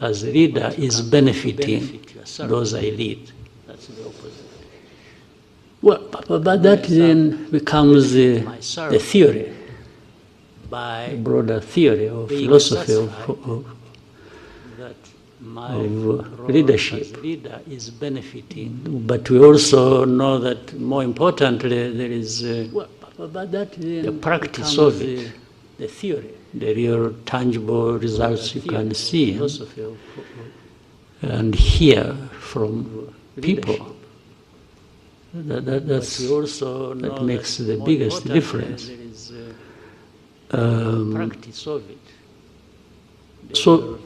as a leader is benefiting those I lead. That's the opposite. Well, but that then becomes the theory, the broader theory of philosophy of leadership. Is benefiting. But we also know that more importantly there is the practice of it, the theory, the real tangible results you can see and hear from people. That makes the biggest difference. Practice of it. So,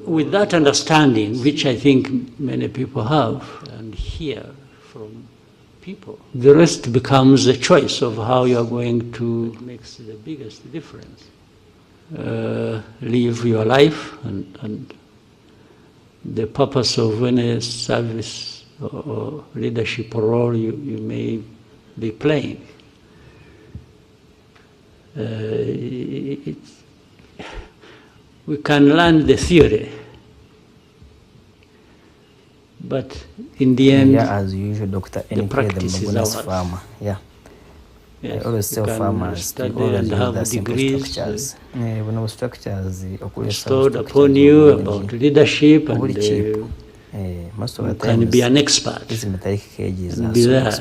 with that understanding, which I think many people have, and hear from people, the rest becomes a choice of how you are going to makes the biggest difference. Live your life, and the purpose of any service or leadership role you may be playing. We can learn the theory, but in the end, as usual, Dr. the practice is ours. Farmer. Yes, I always tell farmers to always have have degrees structures stored upon you about leadership, and you can be an expert and be there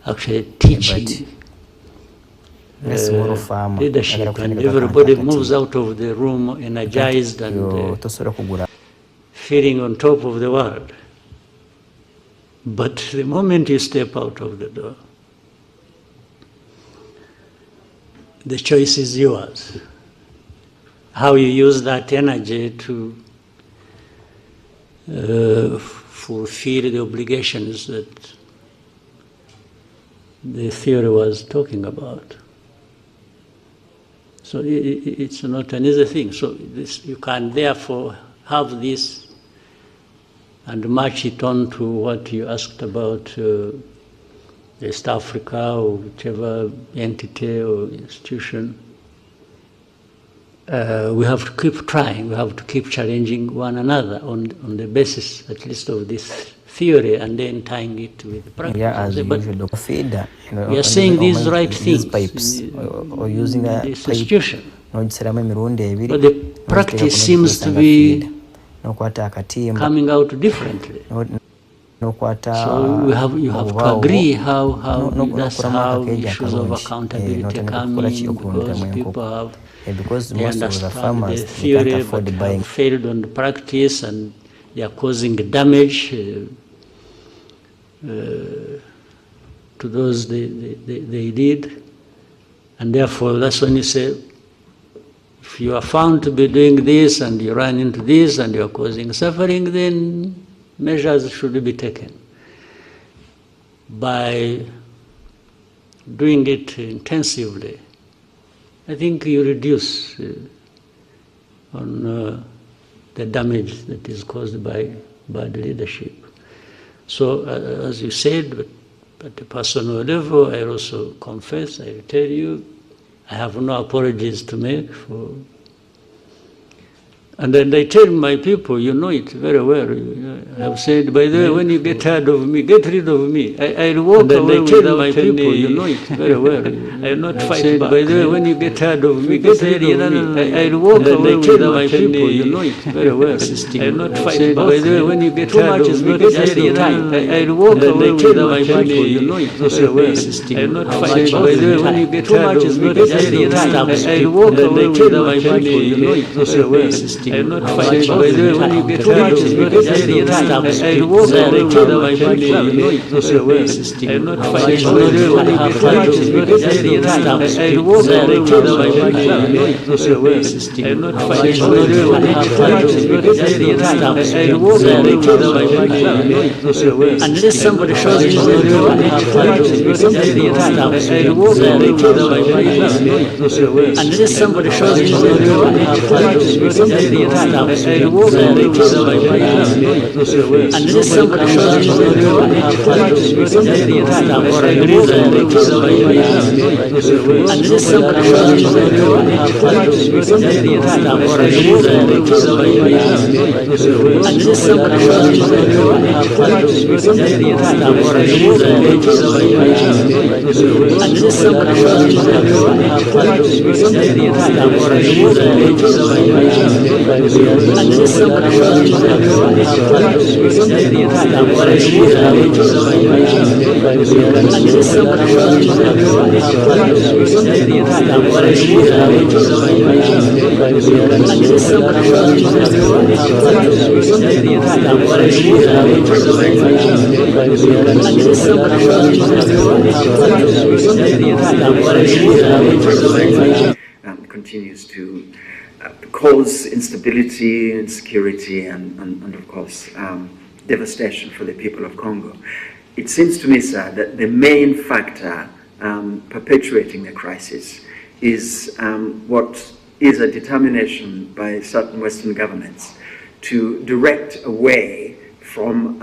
actually teaching leadership, and everybody moves out of the room energized and feeling on top of the world. But the moment you step out of the door, the choice is yours. How you use that energy to fulfill the obligations that the theory was talking about. So it's not an easy thing. So you can therefore have this and match it on to what you asked about East Africa or whichever entity or institution. We have to keep trying, we have to keep challenging one another on the basis at least of this theory, and then tying it with the practice. As usual, feeder, we are saying these right things pipes, or using a this institution. But the practice seems to be coming out differently. So you have to agree how that's how issues of accountability come in, because people they understand the theory but have failed on the practice, and they are causing damage to those they did. And therefore that's when you say, if you are found to be doing this and you run into this and you are causing suffering, then measures should be taken. By doing it intensively, I think you reduce on the damage that is caused by bad leadership. So, as you said, at the personal level, I also confess, I will tell you, I have no apologies to make for. And then I tell my people, you know it very well. I have said, by the way, when you get tired of me, get rid of me. I'll walk away without my people, you know it very well. I will not fight back. By the way, when you get tired of me, get rid of me. I'll walk away without my people, you know it very well. I will not fight back. By the way, when you get tired of me, get rid of me. I'll walk away without my people, you know it very well. I will not fight back. By the way, when you get tired of me, get rid of me. I'll walk away without my people, you know it very well. I will not fight. By the way, when you get tired of me, get rid of me. I'll walk away without my people, you know it very well. I will not fight. By the way, when you get tired of me, get rid of me. I'll walk away without my people, you know it very well. I will not fight. By the way, when you get tired of me, get rid of me. I'll walk away without my people, you know it very well. Unless somebody shows you the way, when you get tired of me, get rid of me. I'll walk away without my people, you know it very well. Unless somebody shows you the way, when you get tired of me, get rid of me. Continues to cause instability, insecurity, and of course, devastation for the people of Congo. It seems to me, sir, that the main factor perpetuating the crisis is what is a determination by certain Western governments to direct away from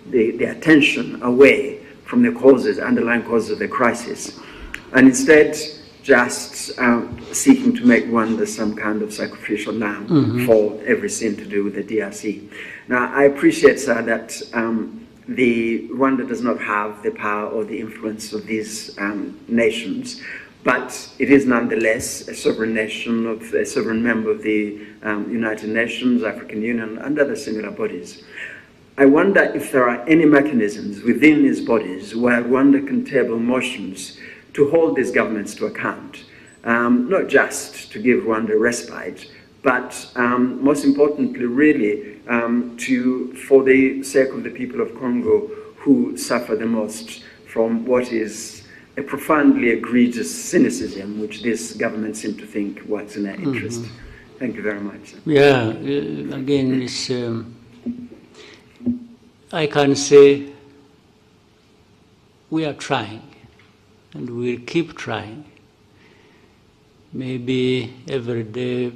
the attention away from the causes, underlying causes of the crisis, and instead just seeking to make Rwanda some kind of sacrificial lamb for every sin to do with the DRC. Now, I appreciate, sir, that Rwanda does not have the power or the influence of these nations, but it is nonetheless a sovereign nation, a sovereign member of the United Nations, African Union, and other similar bodies. I wonder if there are any mechanisms within these bodies where Rwanda can table motions to hold these governments to account, not just to give Rwanda respite, but most importantly, really, for the sake of the people of Congo who suffer the most from what is a profoundly egregious cynicism which this government seem to think works in their interest. Thank you very much. Yeah, again, it's, I can say we are trying, and we'll keep trying. Maybe every day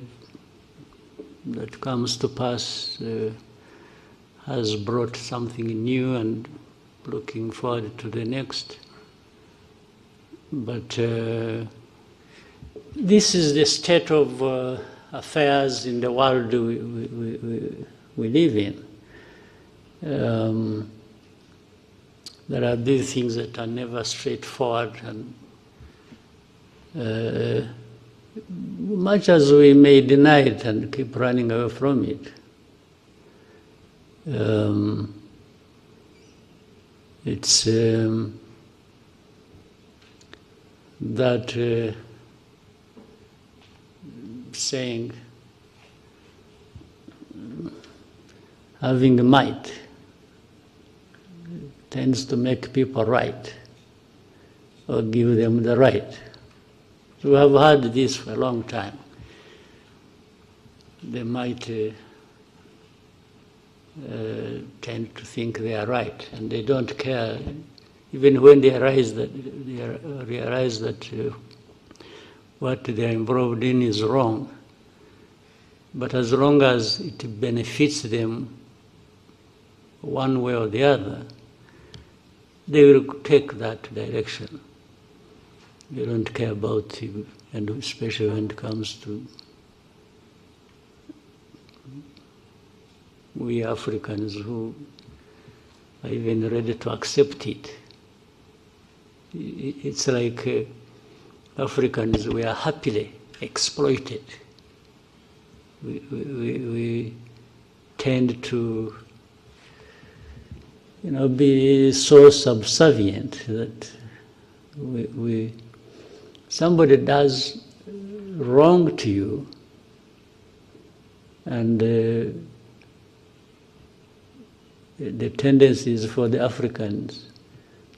that comes to pass has brought something new, and looking forward to the next. But this is the state of affairs in the world we live in. There are these things that are never straightforward, and much as we may deny it and keep running away from it, it's that saying, having might tends to make people right, or give them the right. We have had this for a long time. They might tend to think they are right, and they don't care, even when they realize that what they are involved in is wrong. But as long as it benefits them one way or the other, they will take that direction. They don't care about you, and especially when it comes to we Africans who are even ready to accept it. It's like Africans, we are happily exploited. We tend to, be so subservient that somebody does wrong to you, and the tendency is for the Africans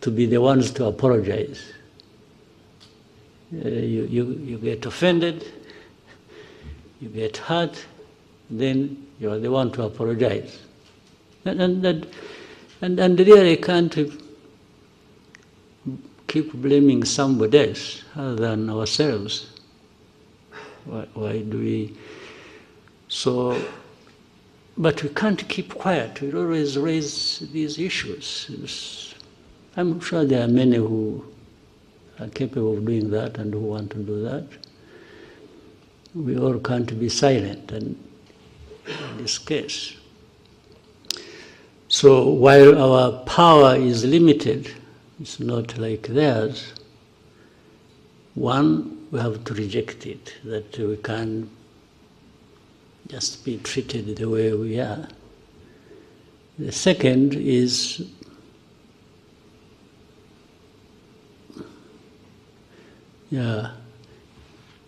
to be the ones to apologize. You get offended, you get hurt, then you are the one to apologize. And really can't keep blaming somebody else other than ourselves. Why do we So, but we can't keep quiet. We always raise these issues. I'm sure there are many who are capable of doing that and who want to do that. We all can't be silent in this case. So while our power is limited, it's not like theirs. One, we have to reject it, that we can't just be treated the way we are. The second is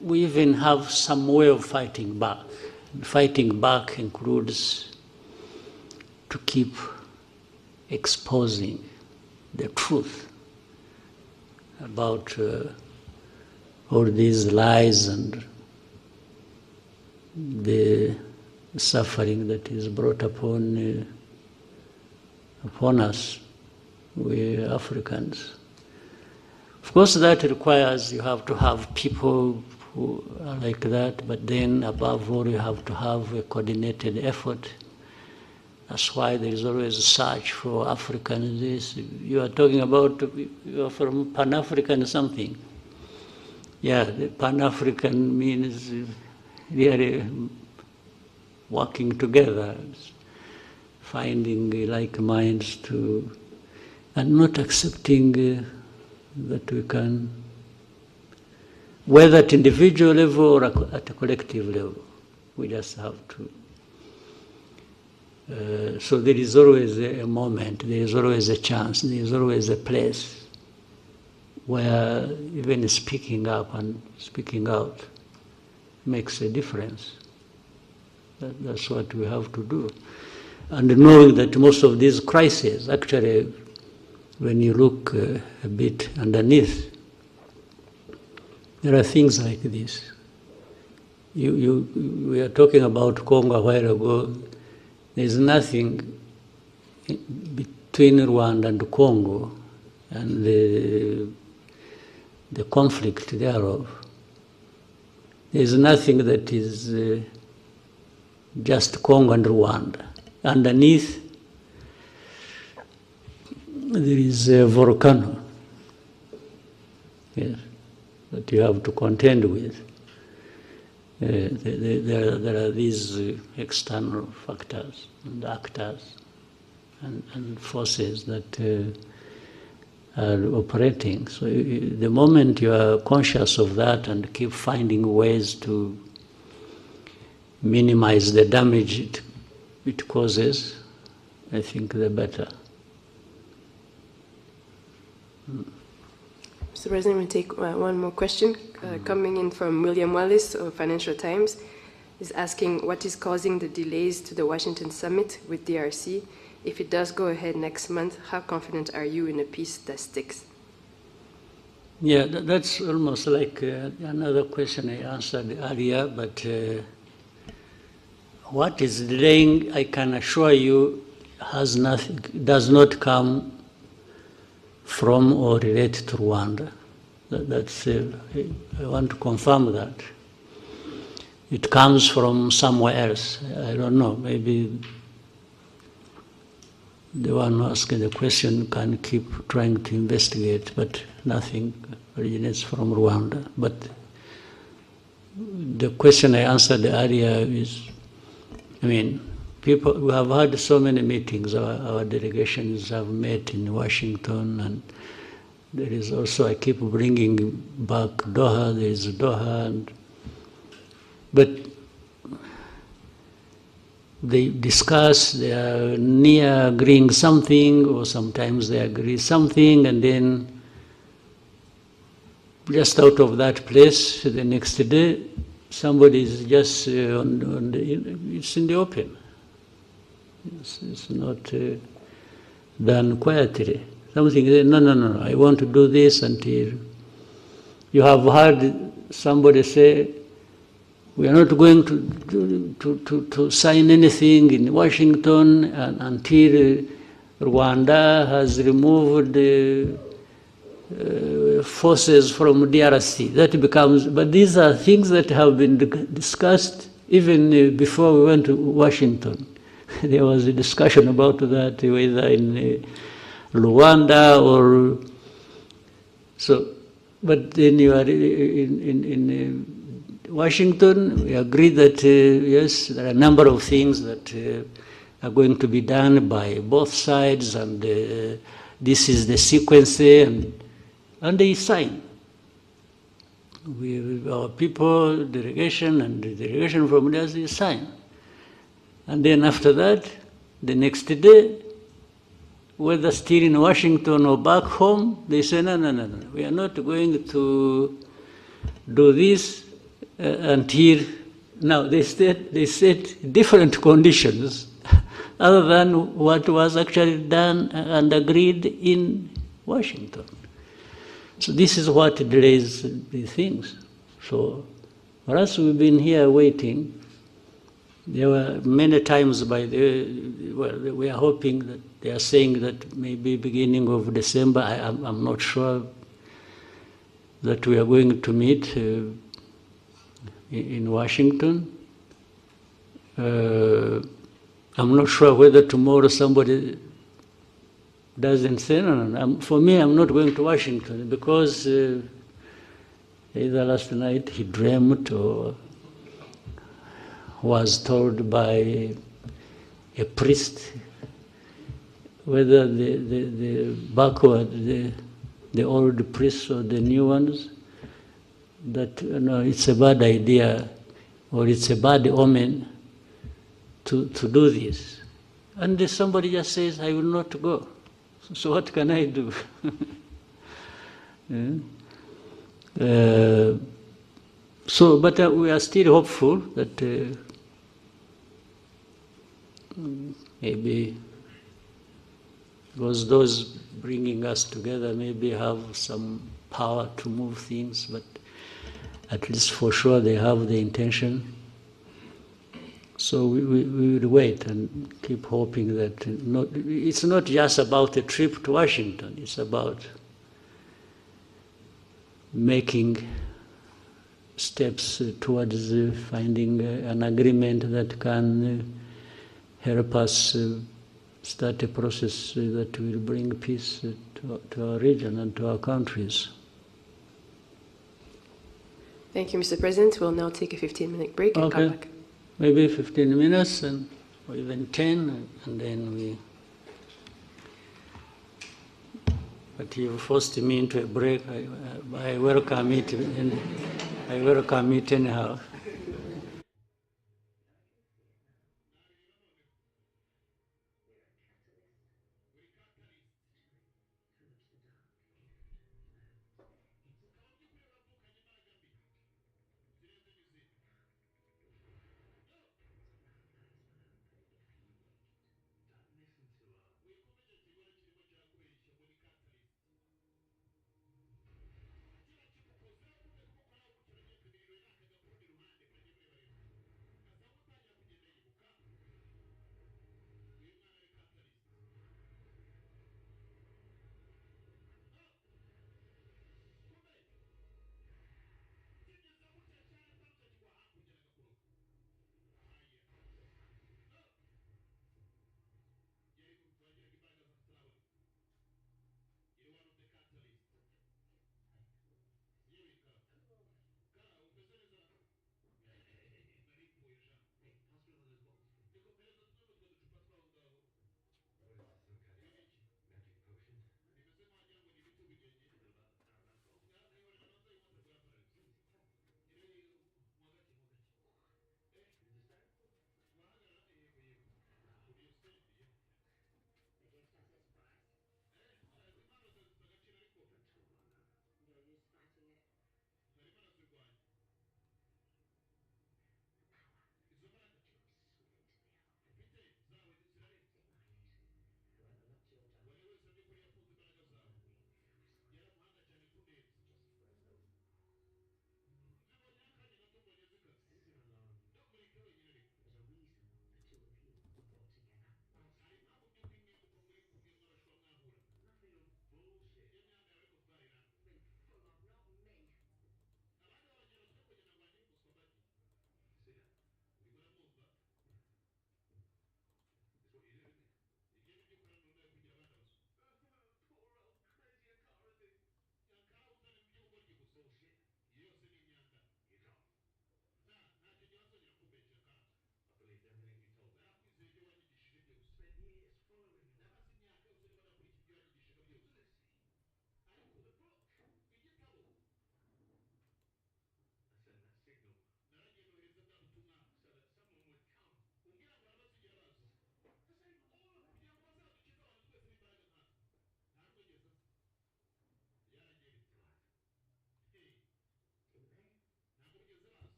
we even have some way of fighting back. Fighting back includes to keep exposing the truth about all these lies and the suffering that is brought upon us, we Africans. Of course, that requires you have to have people who are like that, but then above all, you have to have a coordinated effort. That's why there is always a search for African this. You are talking about, you are from Pan-African something. Yeah, the Pan-African means really working together, finding like minds to, and not accepting that we can, whether at individual level or at a collective level, we just have to. So there is always a moment, there is always a chance, there is always a place where even speaking up and speaking out makes a difference. That's what we have to do. And knowing that most of these crises, actually, when you look a bit underneath, there are things like this. We are talking about Congo a while ago. There's nothing between Rwanda and Congo and the conflict thereof. There's nothing that is just Congo and Rwanda. Underneath, there is a volcano, yes, that you have to contend with. There are these external factors and actors and forces that are operating. So the moment you are conscious of that and keep finding ways to minimize the damage it causes, I think the better. Mr. President, we'll take one more question coming in from William Wallace of Financial Times. He's asking what is causing the delays to the Washington summit with DRC. If it does go ahead next month, how confident are you in a peace that sticks? Yeah, that's almost like another question I answered earlier, but what is delaying, I can assure you, has nothing, does not come from or relate to Rwanda. That's I want to confirm that. It comes from somewhere else. I don't know, maybe the one asking the question can keep trying to investigate, but nothing originates from Rwanda. But the question I answered earlier is, I mean, people, we have had so many meetings, our delegations have met in Washington, and there is also, I keep bringing back Doha, there is Doha, but they discuss, they are near agreeing something, or sometimes they agree something, and then just out of that place, the next day, somebody is just it's in the open. It's not done quietly. Something, no, I want to do this until you have heard somebody say, we are not going to sign anything in Washington until Rwanda has removed forces from DRC. That becomes, but these are things that have been discussed even before we went to Washington, there was a discussion about that, whether in Rwanda or so. But then you are in Washington, we agreed that yes, there are a number of things that are going to be done by both sides, and this is the sequence, and they sign. Our people, delegation, and the delegation from there, they sign. And then after that, the next day, whether still in Washington or back home, they say, no, we are not going to do this until now. They set different conditions other than what was actually done and agreed in Washington. So this is what delays the things. So for us, we've been here waiting. There were many times we are hoping that they are saying that maybe beginning of December, I'm not sure that we are going to meet in Washington. I'm not sure whether tomorrow somebody doesn't say, no. For me, I'm not going to Washington because either last night he dreamt or was told by a priest whether the backward, the old priests or the new ones, that it's a bad idea or it's a bad omen to do this. And somebody just says, I will not go. So what can I do? But we are still hopeful that maybe because those bringing us together maybe have some power to move things, but at least for sure they have the intention. So we will wait and keep hoping that it's not just about a trip to Washington, it's about making steps towards finding an agreement that can help us start a process that will bring peace to our region and to our countries. Thank you, Mr. President. We'll now take a 15-minute break and come back. Maybe 15 minutes or even 10, and then we... But you forced me into a break. I welcome it, and I welcome it anyhow.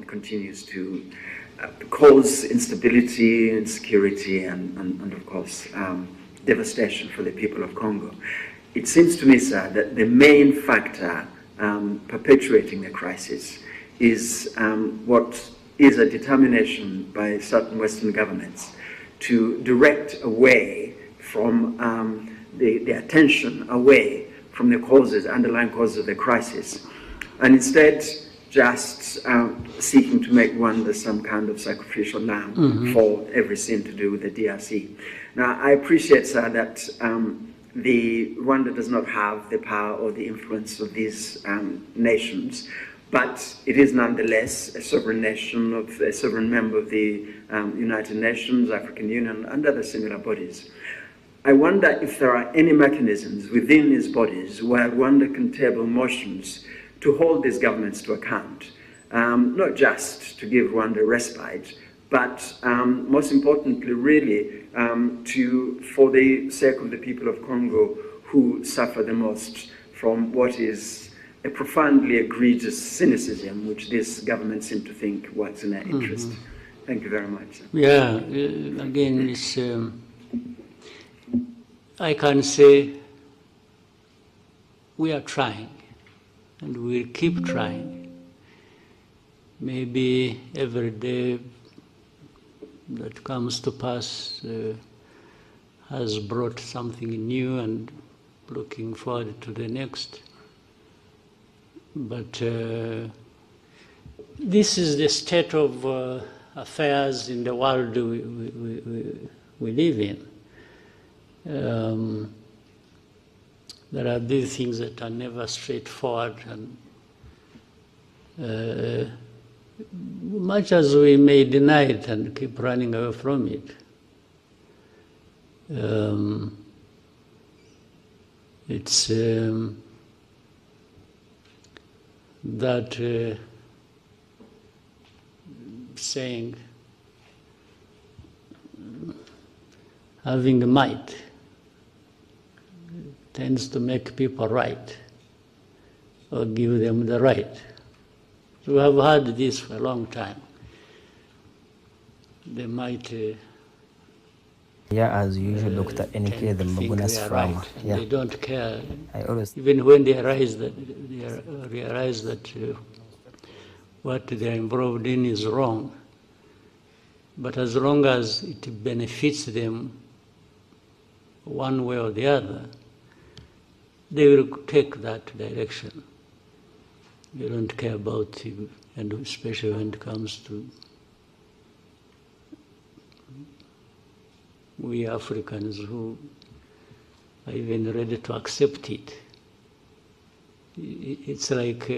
continues to cause instability, insecurity, and of course, devastation for the people of Congo. It seems to me, sir, that the main factor perpetuating the crisis is what is a determination by certain Western governments to direct away from the attention away from the causes, underlying causes of the crisis, and instead just seeking to make Rwanda some kind of sacrificial lamb for every sin to do with the DRC. Now, I appreciate, sir, that Rwanda does not have the power or the influence of these nations, but it is nonetheless a sovereign nation, a sovereign member of the United Nations, African Union, and other similar bodies. I wonder if there are any mechanisms within these bodies where Rwanda can table motions to hold these governments to account, not just to give Rwanda respite, but most importantly, really, for the sake of the people of Congo who suffer the most from what is a profoundly egregious cynicism which this government seem to think works in their interest. Thank you very much. Yeah, again, it's, I can say we are trying, and we'll keep trying. Maybe every day that comes to pass has brought something new, and looking forward to the next. But this is the state of affairs in the world we live in. There are these things that are never straightforward, and much as we may deny it and keep running away from it, it's that saying, having might tends to make people right, or give them the right. So we have had this for a long time. They might Yeah, as usual, Dr. Enike, the Magunas farmer. right. Yeah. They don't care. I always Even when they realize that what they're involved in is wrong, but as long as it benefits them one way or the other, they will take that direction. They don't care about you, and especially when it comes to we Africans who are even ready to accept it. It's like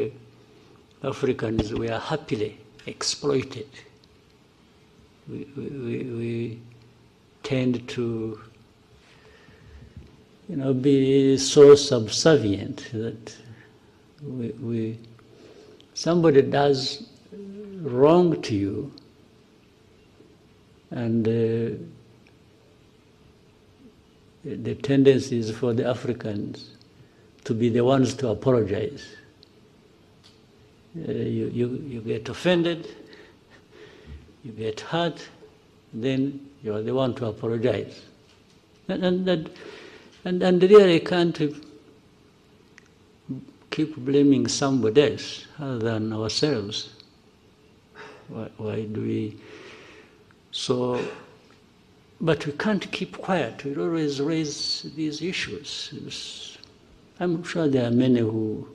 Africans, we are happily exploited. We tend to, be so subservient that somebody does wrong to you, and the tendency is for the Africans to be the ones to apologize. You get offended, you get hurt, then you are the one to apologize. And really can't keep blaming somebody else other than ourselves. Why do we? So, but we can't keep quiet. We always raise these issues. I'm sure there are many who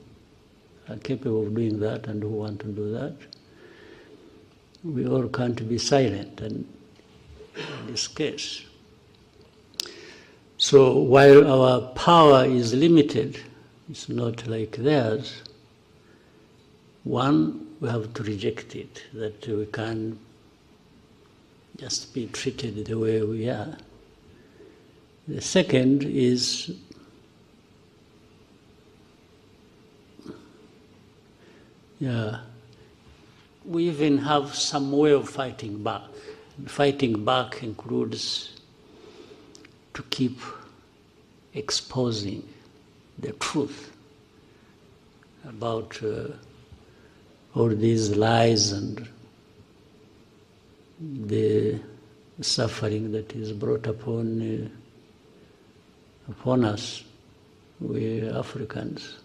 are capable of doing that and who want to do that. We all can't be silent in this case. So while our power is limited, it's not like theirs. One, we have to reject it, that we can't just be treated the way we are. The second is we even have some way of fighting back. Fighting back includes to keep exposing the truth about all these lies and the suffering that is brought upon us, we Africans.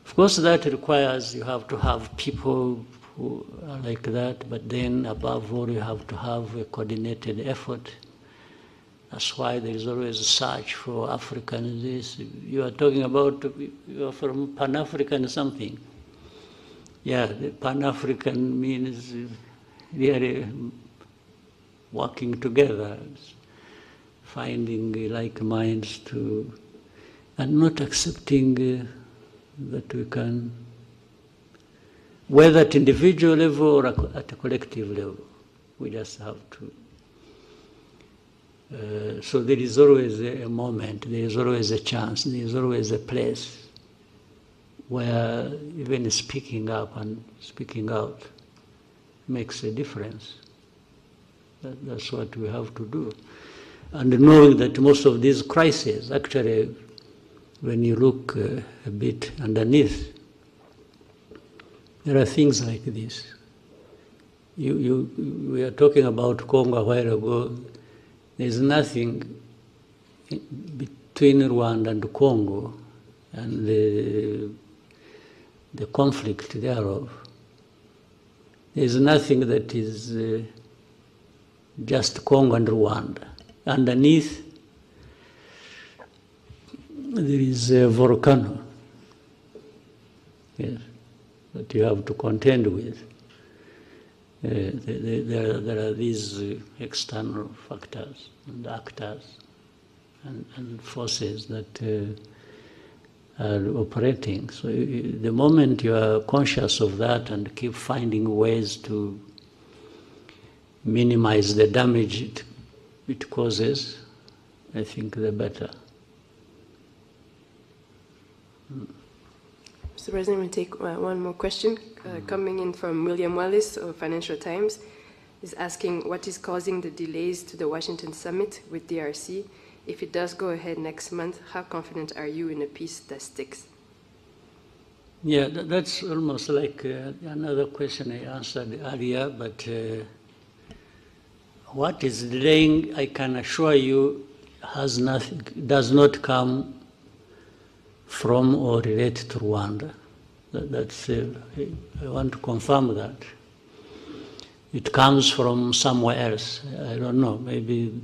Of course, that requires you have to have people who are like that, but then above all, you have to have a coordinated effort. That's why there is always a search for Africans. This you are talking about, you are from Pan-African something. Yeah, the Pan-African means really working together, finding like minds to, and not accepting that we can, whether at individual level or at a collective level, we just have to. So there is always a moment, there is always a chance, there is always a place where even speaking up and speaking out makes a difference. That's what we have to do. And knowing that most of these crises, actually, when you look a bit underneath, there are things like this. We are talking about Congo a while ago. There's nothing between Rwanda and Congo and the conflict thereof. There's nothing that is just Congo and Rwanda. Underneath, there is a volcano, yes, that you have to contend with. There are these external factors and actors and forces that are operating. So the moment you are conscious of that and keep finding ways to minimize the damage it causes, I think the better. Mr. President, we'll take one more question coming in from William Wallace of Financial Times. He's asking what is causing the delays to the Washington summit with DRC. If it does go ahead next month, how confident are you in a peace that sticks? Yeah, that's almost like another question I answered earlier, but what is delaying, I can assure you, has nothing, does not come from or relate to Rwanda. That's I want to confirm that. It comes from somewhere else. I don't know, maybe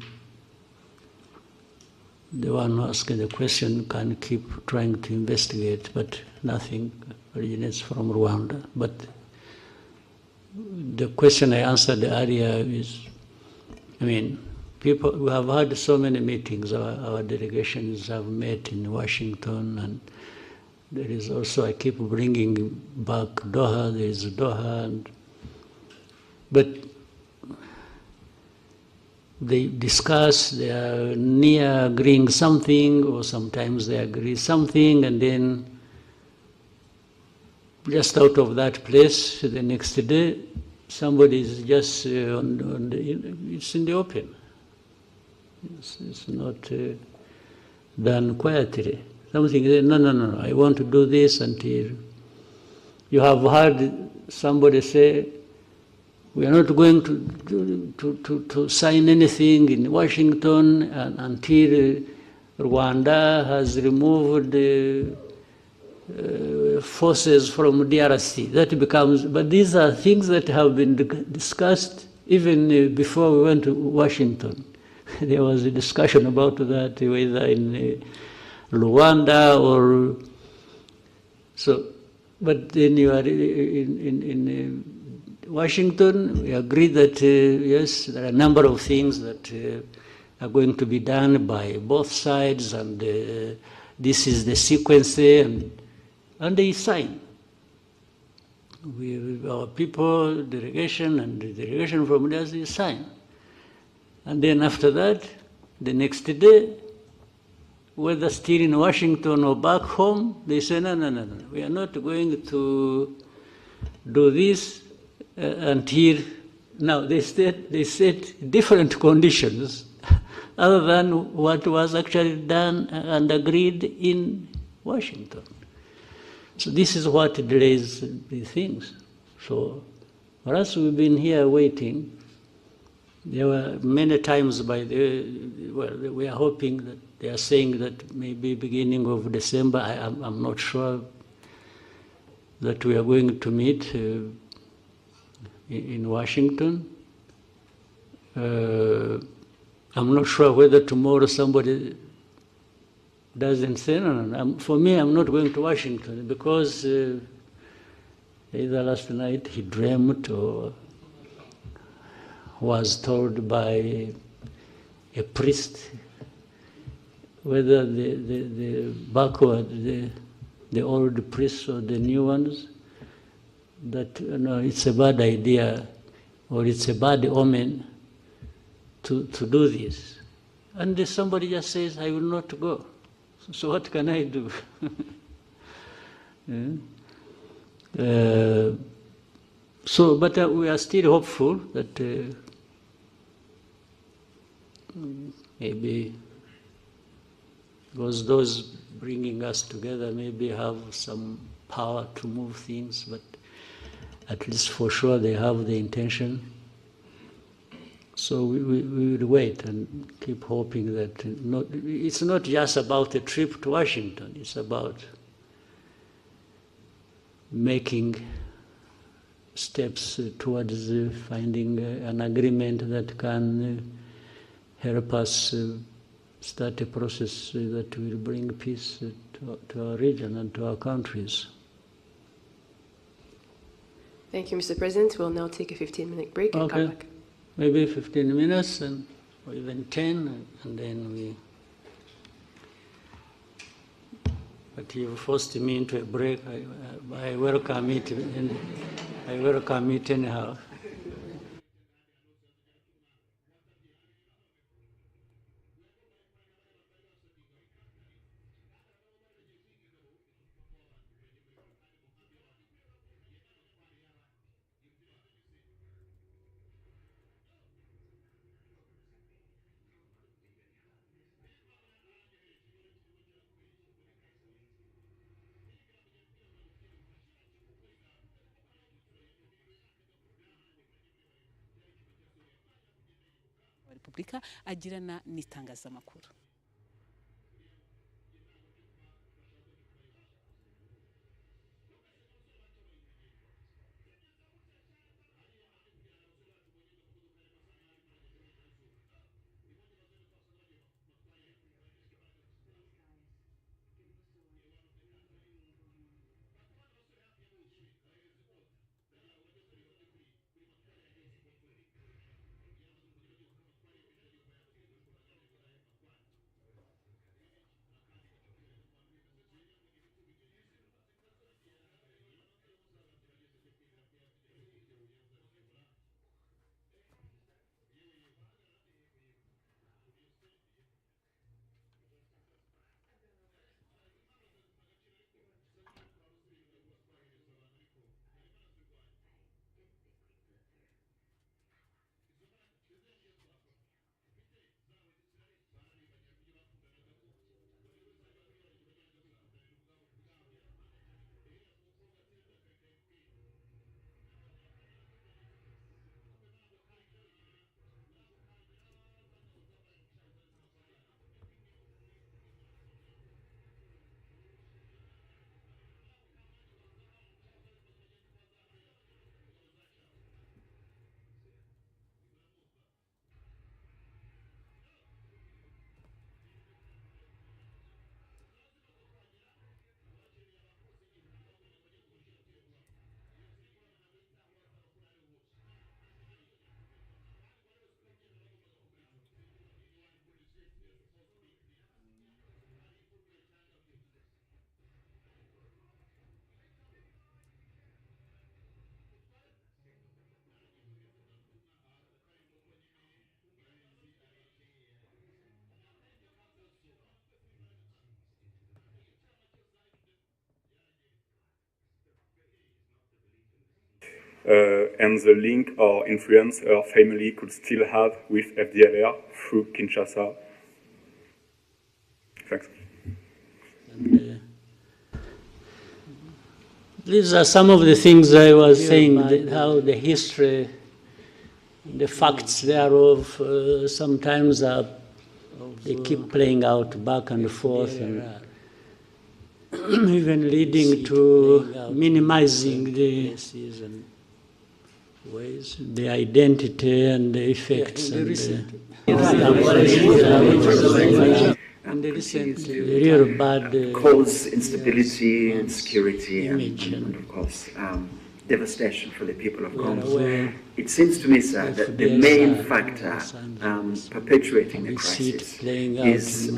the one asking the question can keep trying to investigate, but nothing originates from Rwanda. But the question I answered earlier is, I mean, people, we have had so many meetings, our delegations have met in Washington, and there is also, I keep bringing back Doha, there is Doha, but they discuss, they are near agreeing something, or sometimes they agree something, and then just out of that place, the next day, somebody is just it's in the open. It's not done quietly. Something, no, I want to do this until you have heard somebody say, we are not going to sign anything in Washington until Rwanda has removed forces from DRC. That becomes, but these are things that have been discussed even before we went to Washington. There was a discussion about that, whether in Rwanda or so. But then you are in Washington, we agree that yes, there are a number of things that are going to be done by both sides, and this is the sequence, and they sign. Our people, delegation, and the delegation from there, they sign. And then after that, the next day, whether still in Washington or back home, they say, no, we are not going to do this until, now they set different conditions other than what was actually done and agreed in Washington. So this is what delays the things. So for us, we've been here waiting. There were many times we are hoping that they are saying that maybe beginning of December, I'm not sure that we are going to meet in Washington. I'm not sure whether tomorrow somebody doesn't say, no. For me, I'm not going to Washington because either last night he dreamt or was told by a priest whether the backward, the old priests or the new ones, that it's a bad idea or it's a bad omen to do this. And somebody just says, I will not go. So what can I do? But we are still hopeful that maybe because those bringing us together maybe have some power to move things, but at least for sure they have the intention. So we will wait and keep hoping that it's not just about a trip to Washington, it's about making steps towards finding an agreement that can help us start a process that will bring peace to our region and to our countries. Thank you, Mr. President. We'll now take a 15-minute break and come back. Maybe 15 minutes or even 10, and then we... But you forced me into a break. I welcome it, and I welcome it anyhow. Repubulika agirana n'itangazamakuru. And the link or influence her family could still have with FDLR through Kinshasa. Thanks. And, These are some of the things I was saying, how the history, the facts thereof, sometimes they keep playing out back and forth, and even leading to minimizing the identity and the effects and the recent real bad cause instability and security and of course devastation for the people of Congo. It seems to me, sir, that the main factor perpetuating the crisis is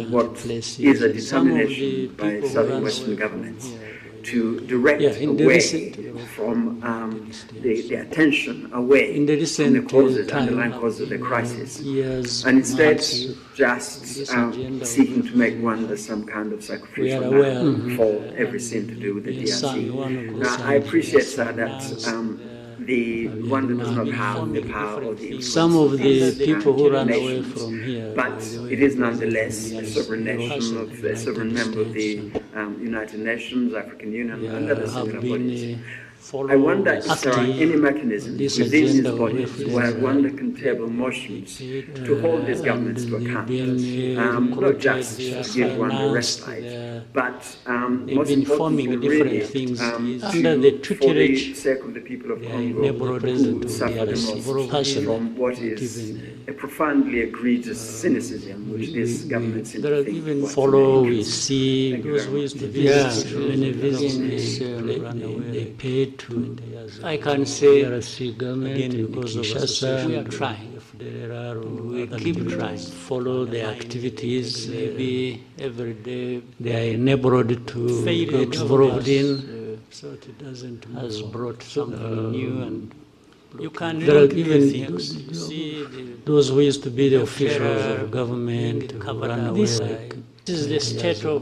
what is a determination by southern Western governments to direct away from the attention away from the causes, underlying causes of the crisis, and instead just seeking to make Rwanda some kind of sacrificial lamb for every sin to do with the DRC. Now, I appreciate, sir, that the Rwanda does not have the power or the influence. Some of the people who run away from here, but it is nonetheless a sovereign nation, a sovereign member of the United Nations, African Union, and other similar bodies. I wonder if there are any mechanisms within these bodies where Rwanda can table motions to hold these governments to account, not just to give Rwanda respite, but most importantly, really, under the for the tutelage sake of the people of Congo who suffer the most from what is a profoundly egregious cynicism which this government seems to think even wants to follow, we introduce. see those who used to visit, many visits, they pay to. I can say again because of Kinshasa, we are trying. We keep trying. Follow the activities. Maybe every day they are enabled to get involved in. So it doesn't has brought something new and. You can even those who used to be the officials of government run away. This is the state of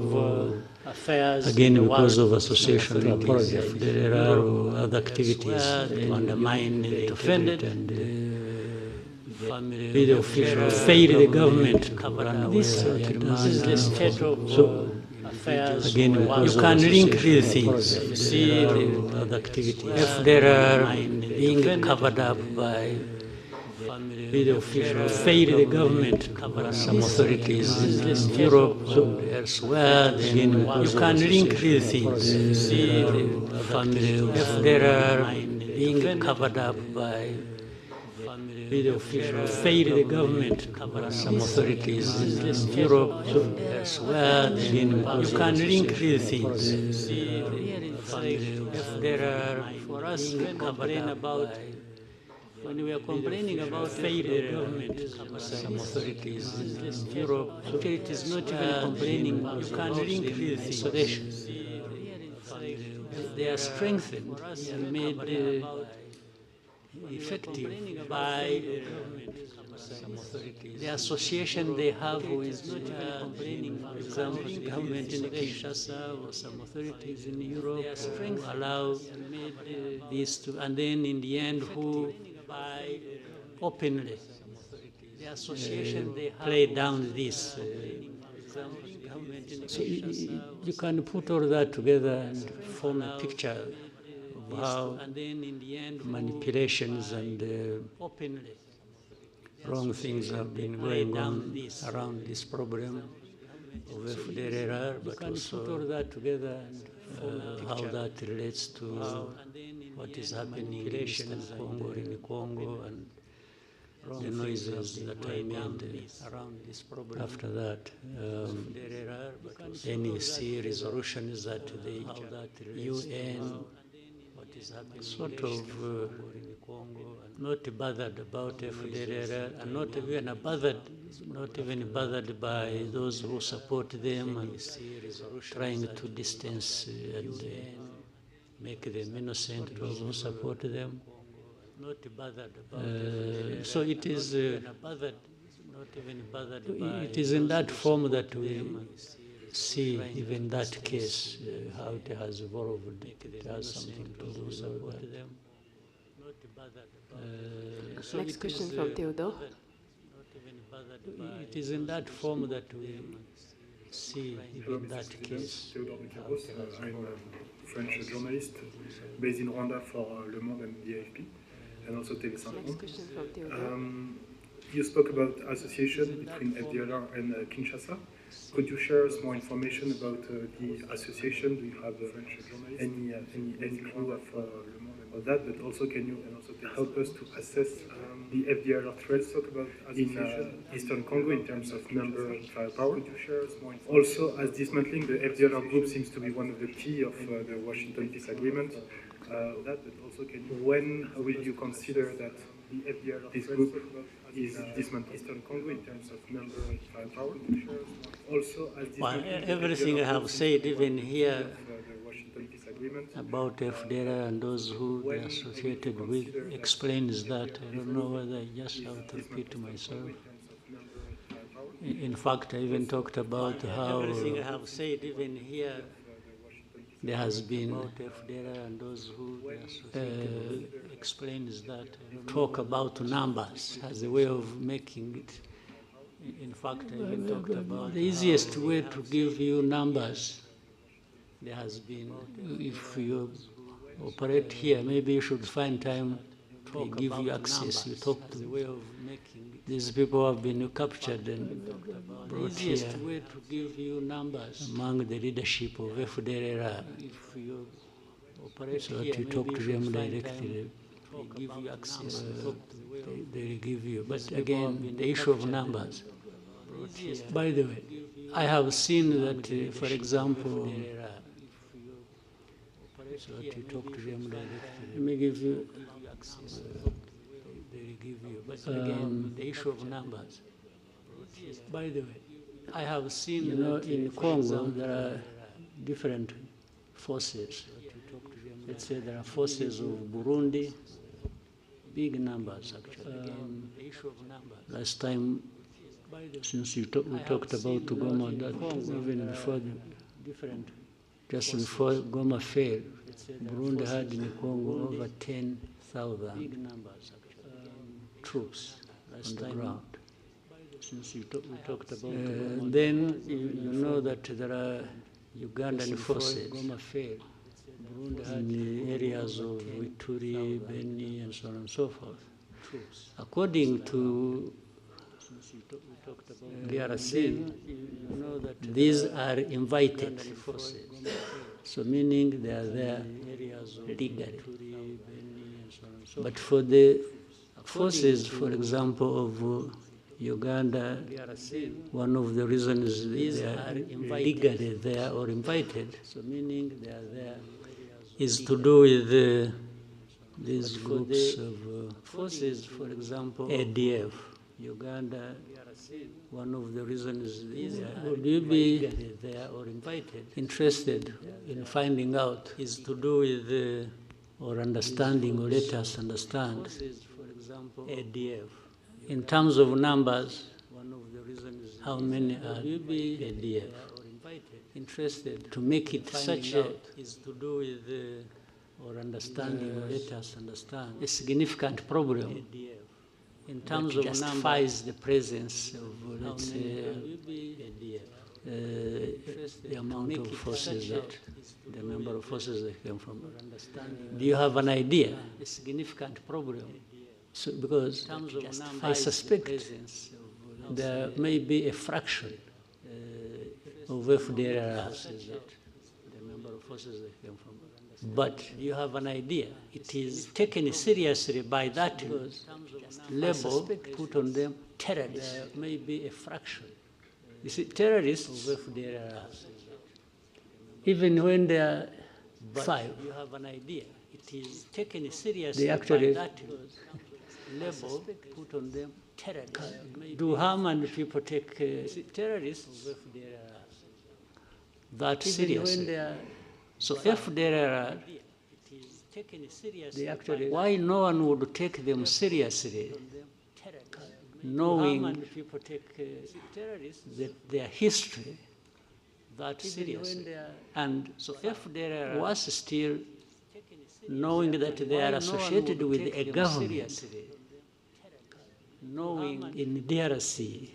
affairs. Again, because of association projects, there are other activities to undermine the offended and be the officials, fail the government to run away. This is the state of affairs. Again, you can link these things. You see the other activities. If there are being covered up by the officials, fail the government to cover some authorities in Europe and elsewhere, then you can link these things. You see the family. If there are being covered up by the officials, fail the government to cover some authorities in Europe and elsewhere, then you can link these things. You see the family. If there are, for us, we complain about. When we are complaining about failure government, some authorities in Europe, actually it is not even complaining. You can link these isolation. They are strengthened and made effective by some authorities. The association they have with for example, the government in Kinshasa or some authorities in Europe who allow this to, and then in the end who openly the association they play down this. So you can put all that together and form a picture of how manipulations and wrong things have been going on around this problem of FDLR, but also put all that together and how that relates to what is happening in Eastern Congo, and the noises that I made around this problem. After that, then you see resolutions that the UN sort of not bothered about FDLR, and not even bothered by those who support them, and trying to distance and make them innocent, those who support them. So it is in that form that we see even that case, how it has evolved. It has something to do with them. Next question from Theodore. It is in that form that we see even that case. French journalist based in Rwanda for Le Monde and the AFP, and also TV Next question from Theodore. You spoke about association between FDLR and Kinshasa. Could you share us more information about the association? Do you have any clue of that? But also, can you help us to assess the FDLR threats in Eastern Congo in terms of number and firepower? Also, as dismantling the FDLR group seems to be one of the key of the Washington peace agreement, when will you consider that this group is dismantled? Eastern Congo in terms of number and firepower. Also, as everything I have said, even here, about FDR and those who they are associated with, explains that. I don't know whether I just have to repeat myself. In fact, I even talked about how everything I have said, even here, there has been FDR and those who explains that. Talk about numbers as a way of making it. In fact, I even talked about the easiest way to give you numbers. There has been, if you operate here, maybe you should find time to give you access. You talk to the way of making these people have been captured and brought here. The easiest way to give you numbers among the leadership of FDLR. If you operate so here, that you talk to them directly, they give you access. They give you. But again, the issue of numbers. By the way, I have seen that, for example, so that you talk to them directly. Let me give you access. They give you. But again, the issue of numbers. By the way, I have seen, in Congo there are different forces. Let's say there are forces of Burundi, big numbers actually. The issue of numbers. Last time, since we talked about Goma, that even before the different. Just before Goma fell, Burundi had in Congo over 10,000 troops on the ground. Since we talked about then you know that there are Ugandan forces in the areas of Ituri, Beni, and so on and so forth. According to DRC, these are invited forces. So meaning they are there legally. But for the forces, for example, of Uganda, one of the reasons they are legally there or invited, so meaning they are there, is to do with these groups of forces, for example, ADF. Uganda, one of the reasons would you be there or invited, interested in finding out, is to do with or understanding, or let us understand, ADF. In terms of numbers, how many are ADF? Interested to make it such is to do with or understanding, or let us understand, a significant problem. In terms of justifies the presence of, let's say, the amount of forces that, the number of forces that came from. Do you have an idea? A significant problem. So, because I suspect there may be a fraction of FDLR, the number of forces that came from. But you have an idea. It is taken seriously by that label put on them, terrorists. There may be a fraction. You see, terrorists, even when they are 5, you have an idea. It is taken seriously by that label put on them, terrorists. Do how many people take terrorists that seriously? So FDLR, they actually, why no one would take them seriously, knowing that their history that seriously. And so FDLR was still knowing that they are associated with a government, knowing in DRC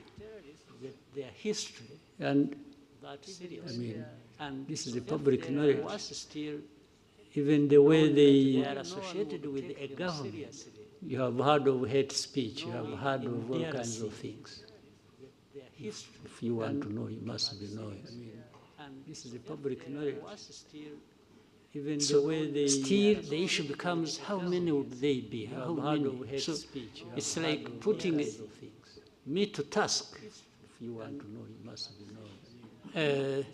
that their history and that I mean, and this is the public knowledge. even the way they are associated with a government. You have heard of hate speech, you have heard of all kinds of things. If you want to know, you must be knowing. And this is the public knowledge. Even so the way they still the issue becomes how many would they be? How many? So it's like putting me to task. If you want to know, you must be knowing.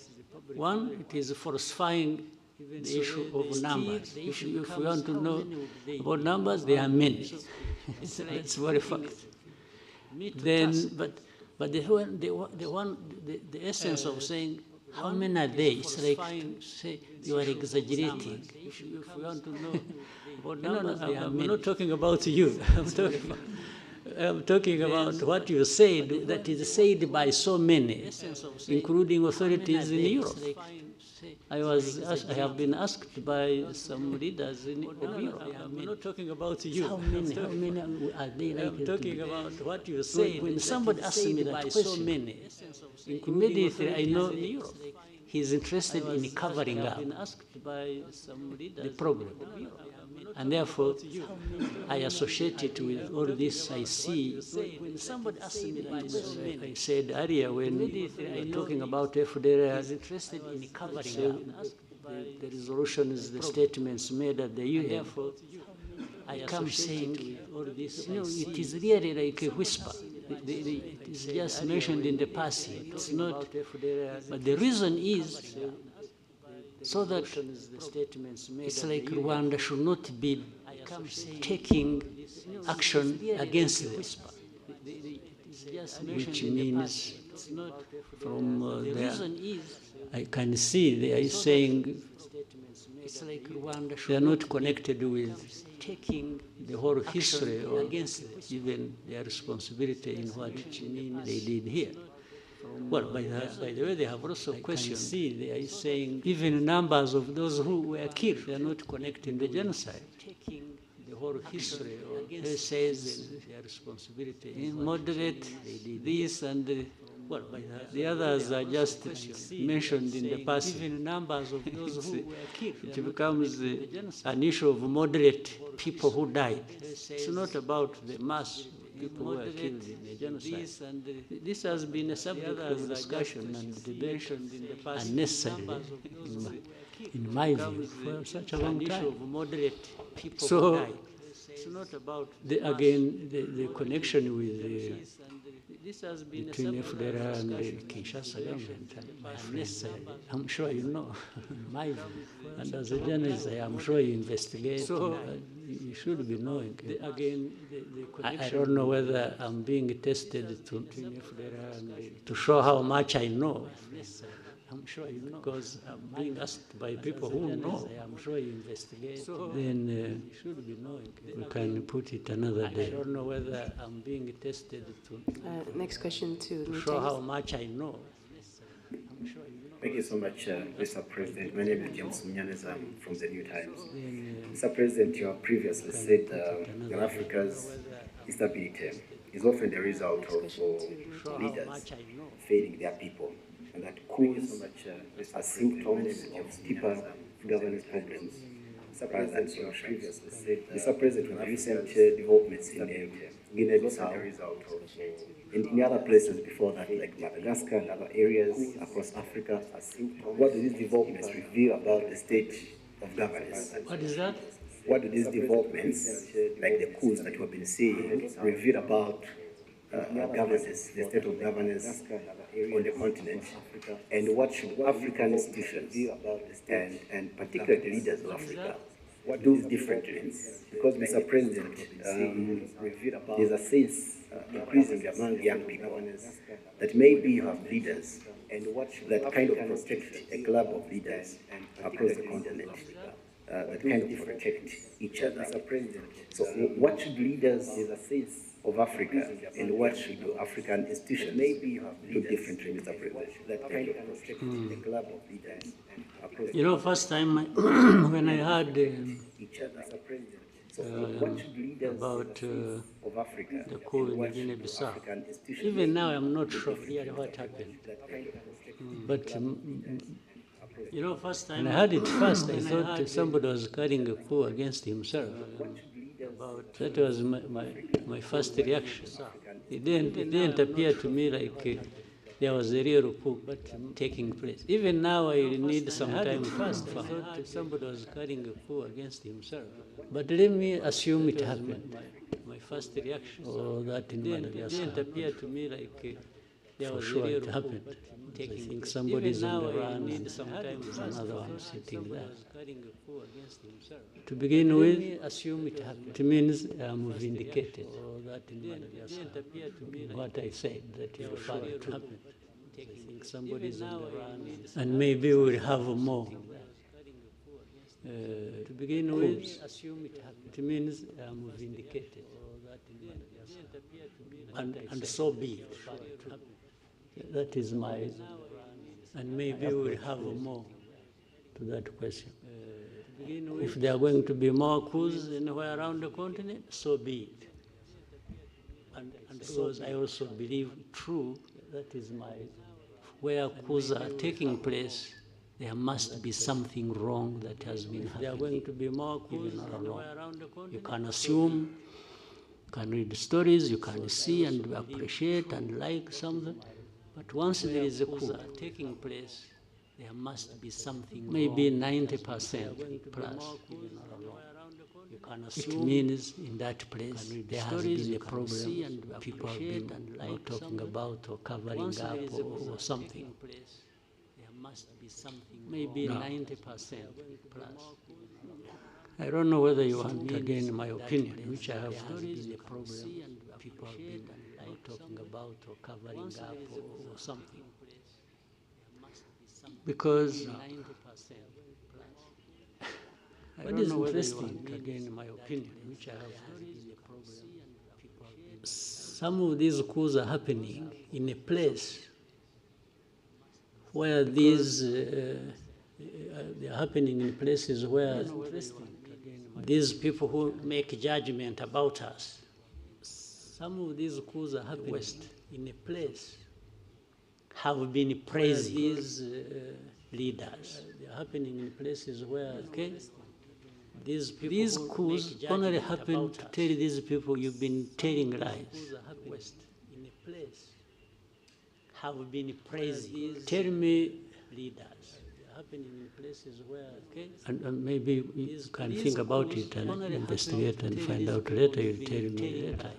One, it is falsifying the issue of numbers. If you want to know about numbers, there are many. It's very fact. Then, but the essence of saying how many are they? It's like to say you are exaggerating. If you want to know about numbers, I'm not talking about you. I'm talking about what you said that is said by so many, including authorities in Europe. I have been asked by some leaders of Europe. I'm not talking about you. How many are they? I'm talking about what you say. When somebody asks me that question, immediately I know he's interested in covering up the problem. And therefore, I associate it with all this I see. When somebody asks me that question, I said earlier when we're talking about FDR, I was interested in covering up the resolutions, the statements made at the UN. I come saying, it is really like a whisper. It is just mentioned in the past. It's not. But the reason is so that it's like Rwanda should not be taking action against them, which means from there, I can see they are saying they are not connected with taking the whole history or against even their responsibility in what they did here. Well, by the way, they have also questioned. See, they are saying even numbers of those who were killed, they are not connected to the genocide. Taking the whole history, or they says their responsibility. Moderate, they did this and well, the others are just mentioned in the past. Even numbers of those who were killed, it becomes an issue of moderate people who died. It's not about the mass people who were killed in the genocide. This has been a subject of discussion and debate unnecessarily, in my view, for such a long time. So, it's not about the connection with between FDR and the Kinshasa government. My friend, I'm sure you know, my view. And as a journalist, I'm sure you investigate. So you should be knowing. I don't know whether I'm being tested to show how much I know. I'm sure you know. Because I'm being asked by people who know. I'm sure you investigate. Then you should be knowing. We can put it another day. I don't know whether I'm being tested Next question to show how much I know. Thank you so much, Mr. President. My name is James Munyanez. I'm from the New Times. Mr. President, you have previously said that Africa's instability is often the result of leaders failing their people, and that coups are symptoms of deeper governance problems. Mr. President, with recent developments in Guinea-Bissau and in other places before that, like Madagascar and other areas across Africa, what do these developments reveal about the state of governance? What is that? What do these developments, like the coups that we have been seeing, reveal about governance, the state of governance on the continent, and what should African institutions and particularly the leaders of Africa do differently? Because, Mr. President, there's a sense increasingly among young people that maybe you have leaders that kind of protect a club of leaders across the continent. That kind of protect each other. So what should leaders of Africa and what should African institutions do differently, Mr. President? That kind of protect a club of leaders across You know, first time when I heard each other. about the coup in Guinea-Bissau, even now I'm not sure really what happened. But You know, first time when I heard it first, I thought somebody was carrying a coup against himself. That was my first reaction. It didn't appear to me like there was a real coup taking place. Even now, I need some time first. I thought somebody was carrying a coup against himself. But let me assume it happened. My first reaction, that in Madagascar. It didn't appear to me like there was sure it happened. I think somebody's on the run and there's another one sitting there. To begin with, assume it happened. It means I'm vindicated. What I said, that is sure it happened. I think somebody's on the run and maybe we'll have more. To begin with, assume it happened. It means I'm vindicated. And so be it. That is my, and maybe we'll have more to that question. If there are going to be more coups anywhere around the continent, so be it. And because I also believe true, that is my, where coups are taking place, there must be something wrong that has been happening. If there are going to be more coups anywhere around the continent, you can assume, you can read stories, you can see and appreciate and like something. But once there is a coup taking place, there must be something maybe 90% plus. You can assume it means in that place there has been a problem and people have been like talking about or covering up or something. There must be something maybe 90% plus. I don't know whether you want again my opinion, which I have been a problem and people have been like talking about or covering up or something. Because what is interesting, again, in my opinion, which I have been a problem, some of these coups are happening in a place where these they are happening in places where these people who make judgment about us, some of these coups are happening west in a place have been praising these leaders. They are happening in places where, okay, these coups only happen to tell these people you've been telling lies. West in a place have been praising. Tell me leaders. Happening in places where, okay, and maybe you can think about it and investigate and find out later. You'll tell me later.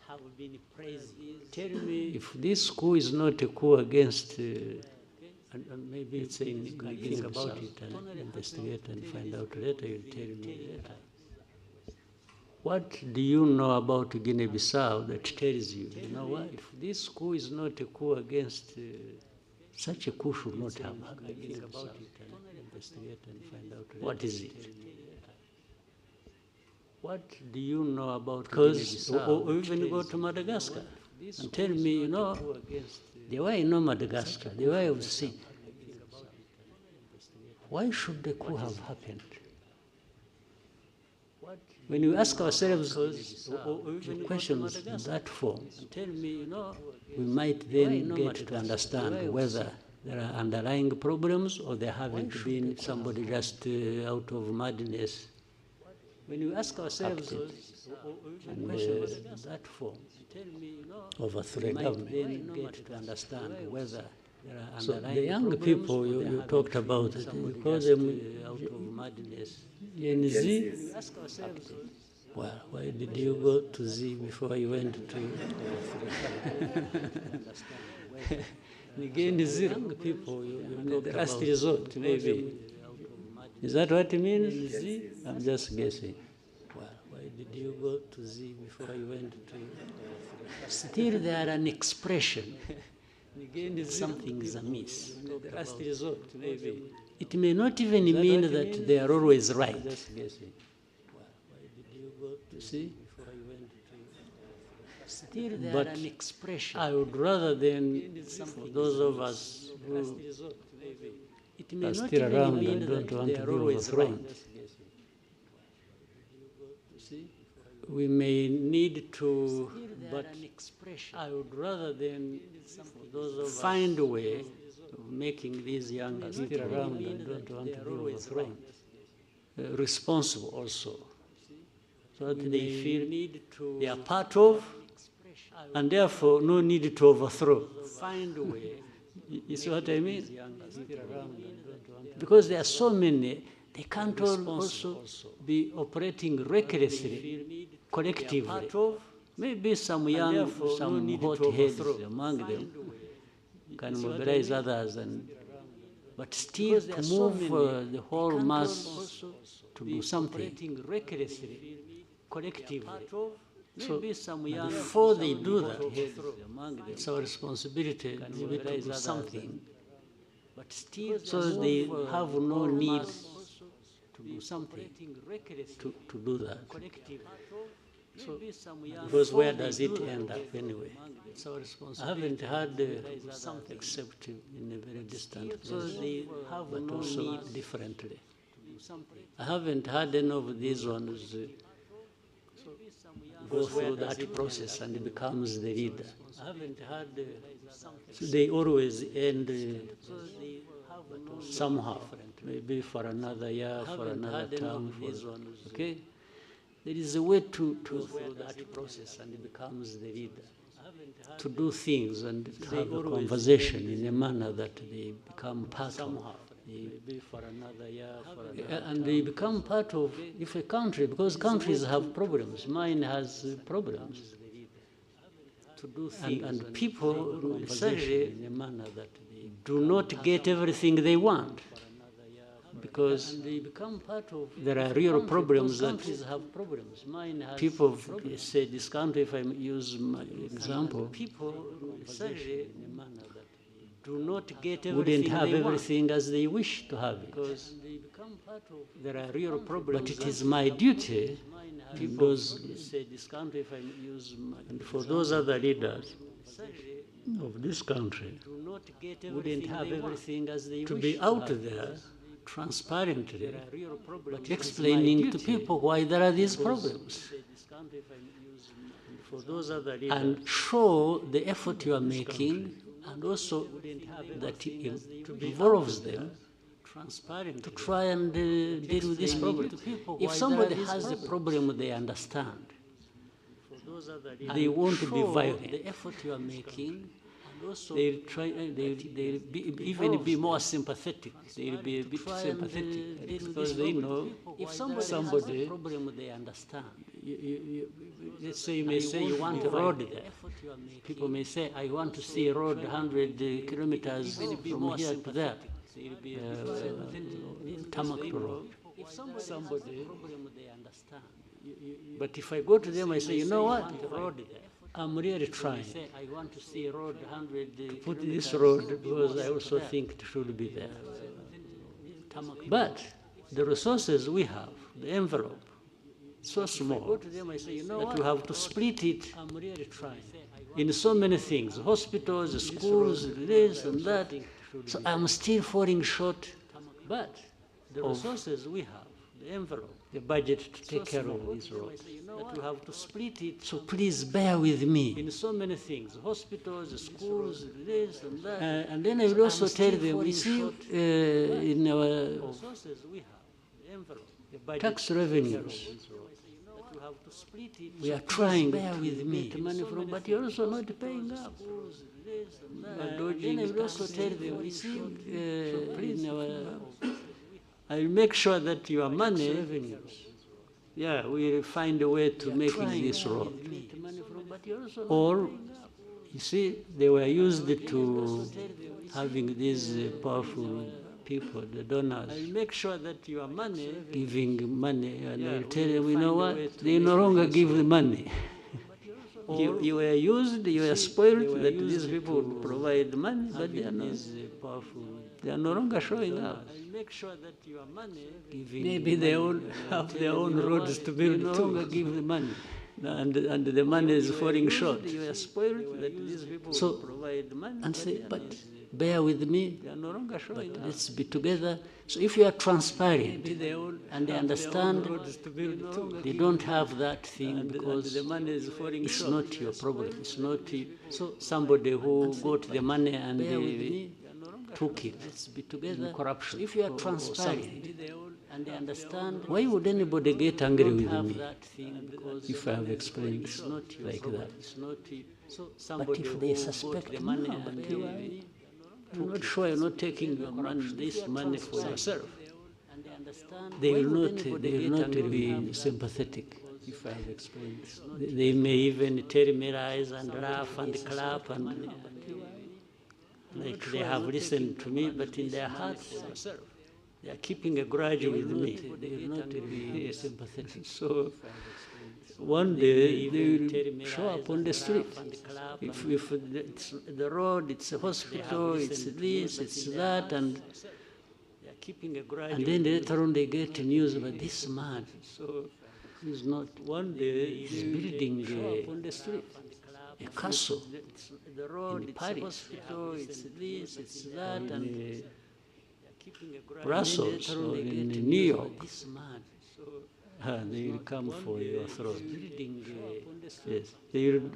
Have been praising. Tell me if this coup is not a coup against, and maybe it's in, you can think about it and investigate and find out later. You'll tell me later. What do you know about Guinea-Bissau that tells you, you know what, if this coup is not a coup against, such a coup should not have happened. Think about it and investigate and find out later. What is it? What do you know about Guinea-Bissau? Or even go to Madagascar and tell me, you know, the way I know Madagascar, the way I've seen, why should the coup have happened? When we ask ourselves questions in that form, we might then get to understand whether there are underlying problems or there haven't been somebody just out of madness. When you ask ourselves questions in that form, overthrow a government, we then get to understand whether there are underlying problems. So the young people you talked about, you call them out of madness. Gen Z. Well, why did you go to Z before you went to? Gen Z, young people, the last resort, maybe. Is that what it means? Z? I'm just guessing. Well, why did you go to Z before you went to? Still, there an expression. Something is amiss. The last resort, maybe. It may not even mean that they are always right. Just guessing. Well, why did you go to see? Before you went to? Still, there an expression. I would rather than for those of us who are still around and don't want to be overthrown. we may need to, but I would rather than find a way of making these young people around and don't want to be overthrown responsible also, so that they feel they are part of, and therefore no need to overthrow. Find a way. You see what I mean? Because there are so many, they can't also be operating recklessly, collectively. Maybe some young, some hot heads among them can mobilize others, but still to move the whole mass to do something recklessly, collectively. So before they do that, it's our responsibility to do something. But still, so they have no need to do something to do that. So, because where does it end up anyway? It's our responsibility. I haven't had something except in a very distant place, so they have but no also differently. I haven't had any of these ones go through that process and becomes the leader. I haven't had so they always end somehow, maybe for another year, for another term. Okay? There is a way to go through that process and becomes the leader. To do things and to have a conversation in a manner that they become part of. And they become part of if a country, because countries have problems. Mine has problems. To do things and people essentially in a manner that they do not get everything they want. Because they become part of. There are real problems that countries have problems. Mine has people say this country, if I use my example, people essentially in a manner that do not get everything wouldn't have everything as they wish to have it. Because they become part of. There are real problems. But it is my duty, because say this country, if I use my, and for those other leaders of this country, wouldn't have everything as they wish to be out there transparently, but explaining to people why there are these problems, and show the effort you are making, and also that involves them to try and deal with this problem. If somebody has a problem they understand, they won't be violent. The effort you are making, they'll try. They'll even be more sympathetic. They'll be a bit sympathetic because they know if somebody has a problem they understand. Let's say you may say you want a road there. People may say, I want to see a road 100 kilometers from here to there. Tarmac road. If somebody but if I go to them, I say, you know what, road there. I'm really trying. I want to see a road 100 to put this road because I also think it should be there. But the resources we have, the envelope, so small that we have to split it in so many things, hospitals, schools, this and that. So I'm still falling short. But the resources we have, the envelope, the budget to take care of these roads, that we have to split it. So please bear with me in so many things, hospitals, schools, this and that. And then I will also tell them, we see in our resources we have, the envelope, the tax revenues, we are trying to get money from, but you're also not paying up. And then I will also tell them, we see in our I will make sure that your money, yeah, we will find a way to make this road. Or, you see, they were used to having these powerful people, the donors. I will make sure that your money, giving money, and I will tell them, you know what, they no longer give the money. You were used, you were spoiled, that these people would provide money, but they are not powerful. They are no longer showing up. Make sure that your money, maybe they have their own roads to build. They no longer give the money, and the money is falling short. You are spoiled that these people provide money, and say, but bear with me, but let's be together. So if you are transparent and they understand, they don't have that thing because the money is falling it's short. Not your problem. It's not so somebody who got the money and they took it. Let's be together. Corruption. So if you are transparent and they understand, why would anybody get angry with me if I have explained it's not like that? It's not. But if they suspect money and I'm not sure you're not taking your money, this money for yourself. They will not be sympathetic if I have explained. They may even tell me lies and laugh and clap and like they have listened to me, but in their hearts they are keeping a grudge with me. They will not be sympathetic. So one day they will show up on the street. If it's the road, it's a hospital, it's this, it's that, and then later on they get news about this man. So he's not. One day he's building on the street a castle in Paris. Hospital, it's this, it's that, and Brussels or in New York. They will come for your throat. Yes, they will.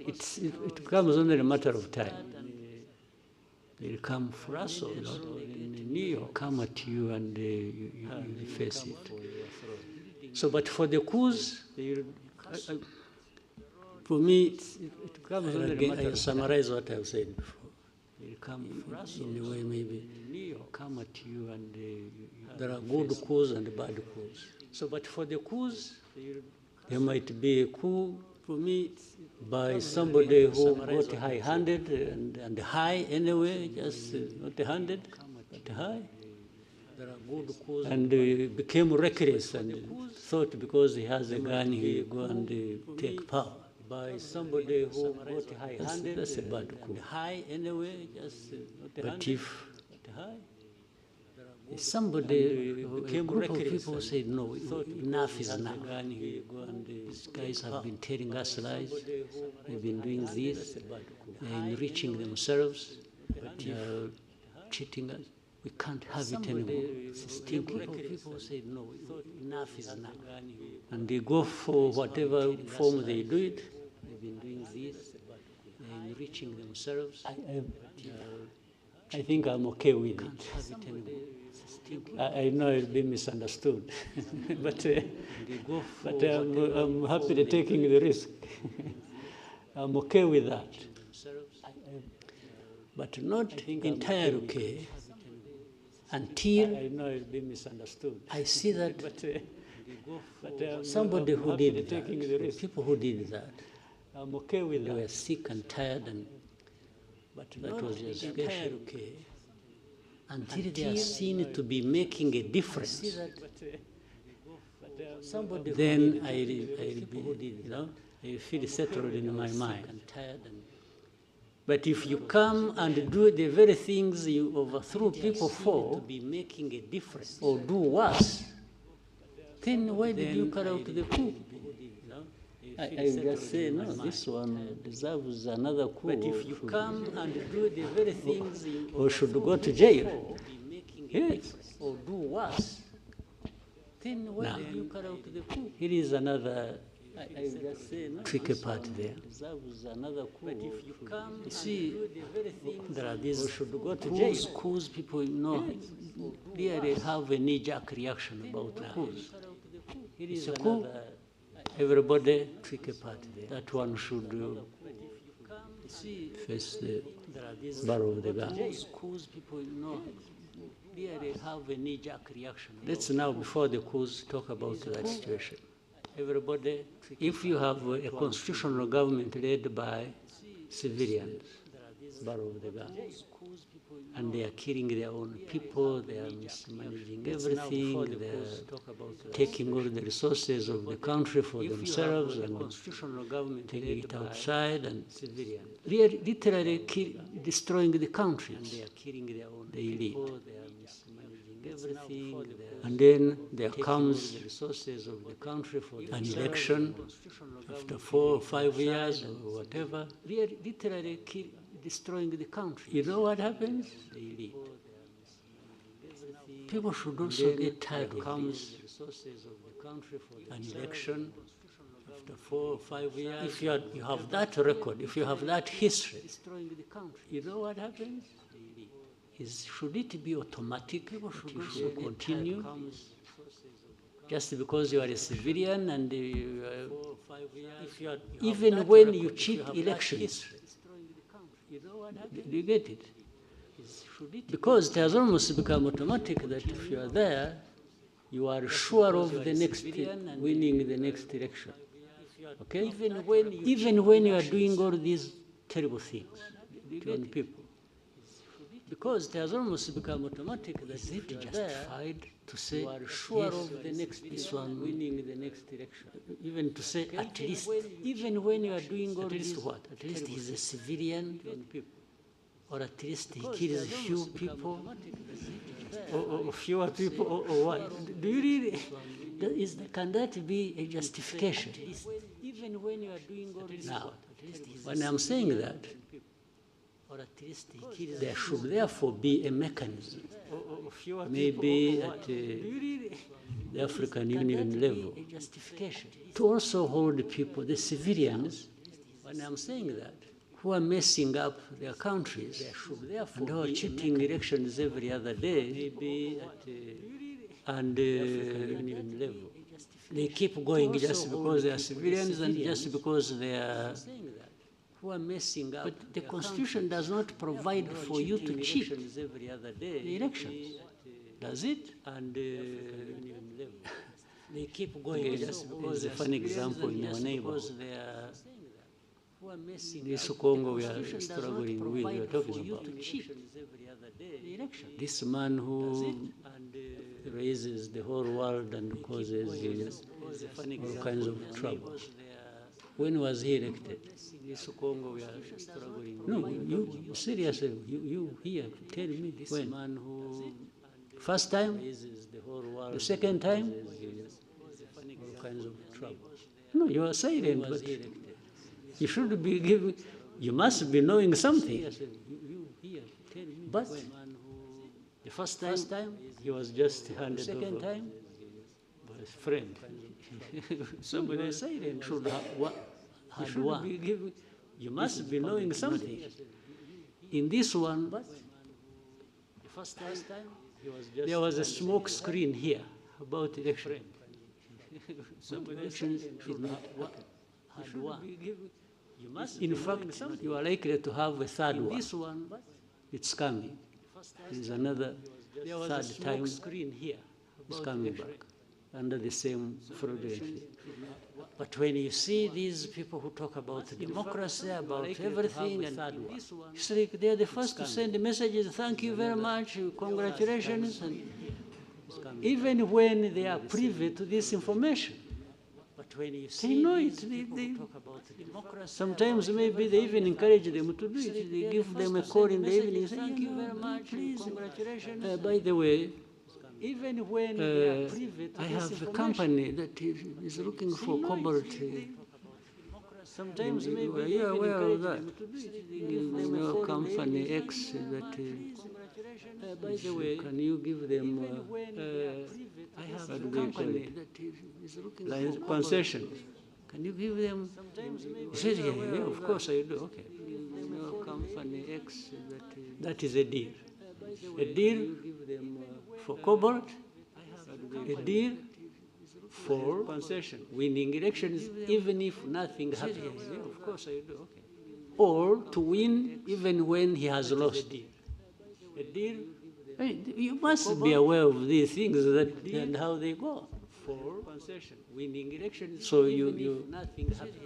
It becomes only a matter of time. They will come for Brussels or in New York, come at you and you face it. So, but for the coups, for me, it becomes only a matter of summarize what I've said before. They'll come in a way maybe come at you and there are good coups and bad coups. So, but for the coups, there might be a coup for me by somebody who got high-handed and high anyway, just not handed, but high. There are good coups and became reckless and thought because he has a gun he will go and take power. By somebody who got high-handed, that's a bad coup. High anyway, just but if somebody, a group of people said, no, enough is enough. These guys have been telling us lies. They've been doing this. They're enriching themselves. They are cheating us. We can't have it anymore. It's stinking. People said, no, enough is enough. And they go for whatever form they do it. They've been doing this. They're enriching themselves. I think I'm okay with it. I know it'll be misunderstood, but I'm happy to taking the risk. I'm okay with that, but not entirely okay until I know it'll be misunderstood. I see that somebody who did that, people who did that, I'm okay with they were sick and tired, but that was justification. Okay. Until they are seen to be making a difference, then I feel settled in my mind. But if you come and do the very things you overthrew people for, making a difference, or do worse, then why did you carry out the coup? I just say, no, this one deserves another coup. But if you come and do the very things or should go to jail, yes, or do worse, then why did you carry out the coup? Here is another tricky part there. But if you come you see, there are these should go to jail. Coups, people really have a knee-jerk reaction about coups. It's a coup. Everybody tricky part there. That one should face the barrel of the gun. Coups, people really have a knee-jerk reaction. Let's now, before the coups, talk about that situation. Everybody, if you have a constitutional government led by civilians, barrel of the gun, and they are killing their own people, they are mismanaging everything, they are taking all the resources of the country for themselves and taking it outside and literally destroying the country. They live. Everything, and then there comes the resources of the country for an election after 4 or 5 years or whatever. Literally destroying the country. You know what happens? They leave. People should also get tired of comes the resources of the country for an election after 4 or 5 years. If you have that record, if you have that history, destroying the country, you know what happens? Should it be automatic? People should continue just because you are a civilian and even when you cheat elections. Do you get it? Because it has almost become automatic that if you are there, you are sure of the next winning the next election. Okay? Even when you are doing all these terrible things to own people. Because it has almost become automatic that is it justified to say you are sure of the next one winning the next election. Even to say at least, even when you are doing all this what? At least he's a civilian people. Or at least he kills few people, or fewer people, or what? Do you really? Can that be a justification? Even when you are doing all this now, when I'm saying that, there should therefore be a mechanism, maybe at the African Union level, to also hold people, the civilians, when I'm saying that, who are messing up their countries and who are cheating elections every other day, and level. They keep going just because they are civilians and just because they are who are messing up. But the Constitution does not provide for you to cheat the elections, does it? And they keep going just because. There's a funny example in our neighborhood. This Congo we are struggling with, we are talking about. This man who raises the whole world and causes all kinds of troubles. When was he elected? This Congo we are struggling. No, you seriously, you here tell me this when? Man who first time, the second time, all kinds of troubles. No, you are silent, but you should be giving, you must be knowing something. But the first time, he was just handed over. The second time, by his friend. Somebody should have be giving, you must be knowing something. In this one, the first time, there was a smoke screen here about election. Election did not happen. In fact, you are likely to have a third one. This one, it's coming. There is another third time screen here. It's coming back under the same fraudulent. But when you see these people who talk about democracy, about everything, and it's like they're the first to send messages, thank you very much, congratulations, and even when they are privy to this information. They know it. Sometimes maybe they even encourage them to do it. They give them a call in the evening, say, thank you very much, please, congratulations. By the way, even when they are privy to I have a company that is looking for cobalt. Sometimes maybe you are aware of that. Your company X that. By the way, can you give them? I have a company that is looking for concession. Can you give them? He said, yeah, of course I do. Okay. Your company X that is a deal. A deal for cobalt. A deal for concession, winning elections even if nothing happens. Yeah, of course I do. Okay. Or to win even when he has lost. A deal. You must be aware of these things and how they go. For concession, winning elections. So nothing happens.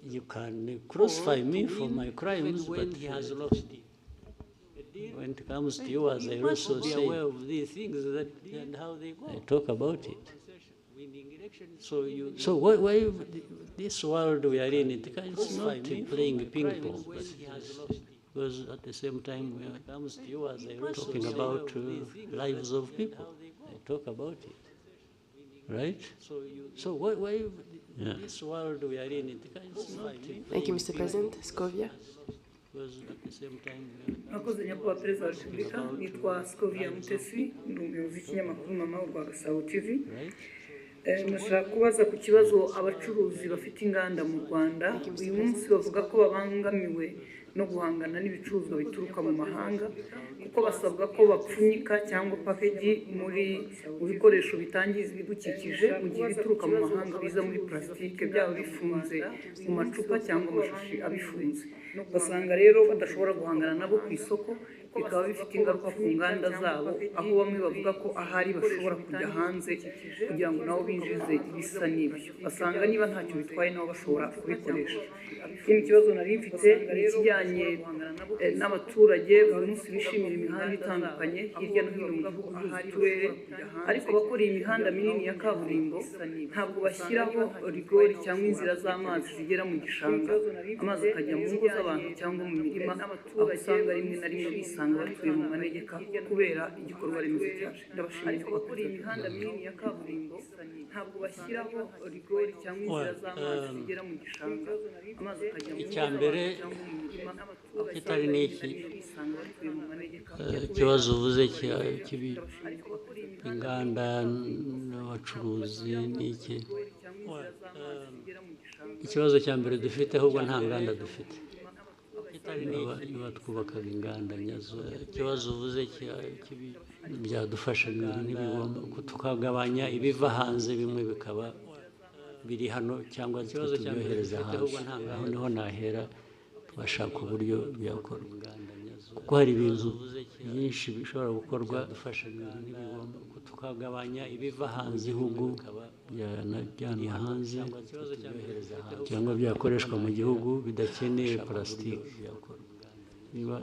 You can crucify me for my crimes, but he has lost. When it comes to you, as I also say, aware of these things and how they go. I talk about it. So why this world we are in, it's not playing ping pong, because at the same time we are talking about lives of people. I talk about it, right? So why this world we are in, it's not. Thank you, Mr. President. Scovia. because at the same time Mwakoze nyakubahwa Perezida wa Repubulika, nitwa Scovia Mutesi, ndi umuyobozi w'ikinyamakuru Mama w'u Gasabo TV. Nashaka kubaza ku kibazo abacuruzi bafite inganda mu Rwanda uyu munsi bavuga ko babangamiwe no guhangana n'ibicuruzwa bituruka mu mahanga kuko basabwa ko bapfunyika cyangwa package muri bikoresho bitangiza ibidukikije mu gihe bituruka mu mahanga biza muri plastique byaba bifunze mu macupa cyangwa amashashi abifunze. Basanga rero badashobora guhangana nabo ku isoko, bikaba bifite ingaruka ku nganda zabo, aho bamwe bavuga ko ahari bashobora kujya hanze kugira ngo nabo binjize ibisa n'ibyo. Basanga niba ntacyo bitwaye nabo bashobora kubikoresha. Ikindi kibazo nari mfite ni ikijyanye n'abaturage buri munsi bishimira imihanda itandukanye hirya no hino mu gihugu turere, ariko abakora iyi mihanda minini ya kaburimbo ntabwo bashyiraho rigori cyangwa inzira z'amazi zigera mu gishanga, amazi akajya mu ngo z'abantu cyangwa mu mirima, aho usanga rimwe na rimwe bisanga batuye mu manegeka kubera igikorwa remezo cyaje. Ndabashimiye ko bakora iyi mihanda minini ya kaburimbo ntabwo bashyiraho rigori cyangwa inzira z'amazi zigera mu gishanga, amazi akajya mu ngo icyambere cyangwa mu mirima, kitari n'iki ikibazo uvuze inganda n'abacuruzi n'iki. Ikibazo cya mbere dufite ahubwo nta nganda dufite, niba twubakaga inganda nyazo. Ikibazo uvuze byadufasha tukagabanya ibiva hanze, bimwe bikaba biri hano cyangwa tubyohereza hanze. Aho niho nahera twashaka uburyo byakorwa, kuko hari ibintu byinshi bishobora gukorwa tukagabanya ibiva hanze igihugu byajyanwa hanze cyangwa byakoreshwa mu gihugu bidakeneye plastique. Niba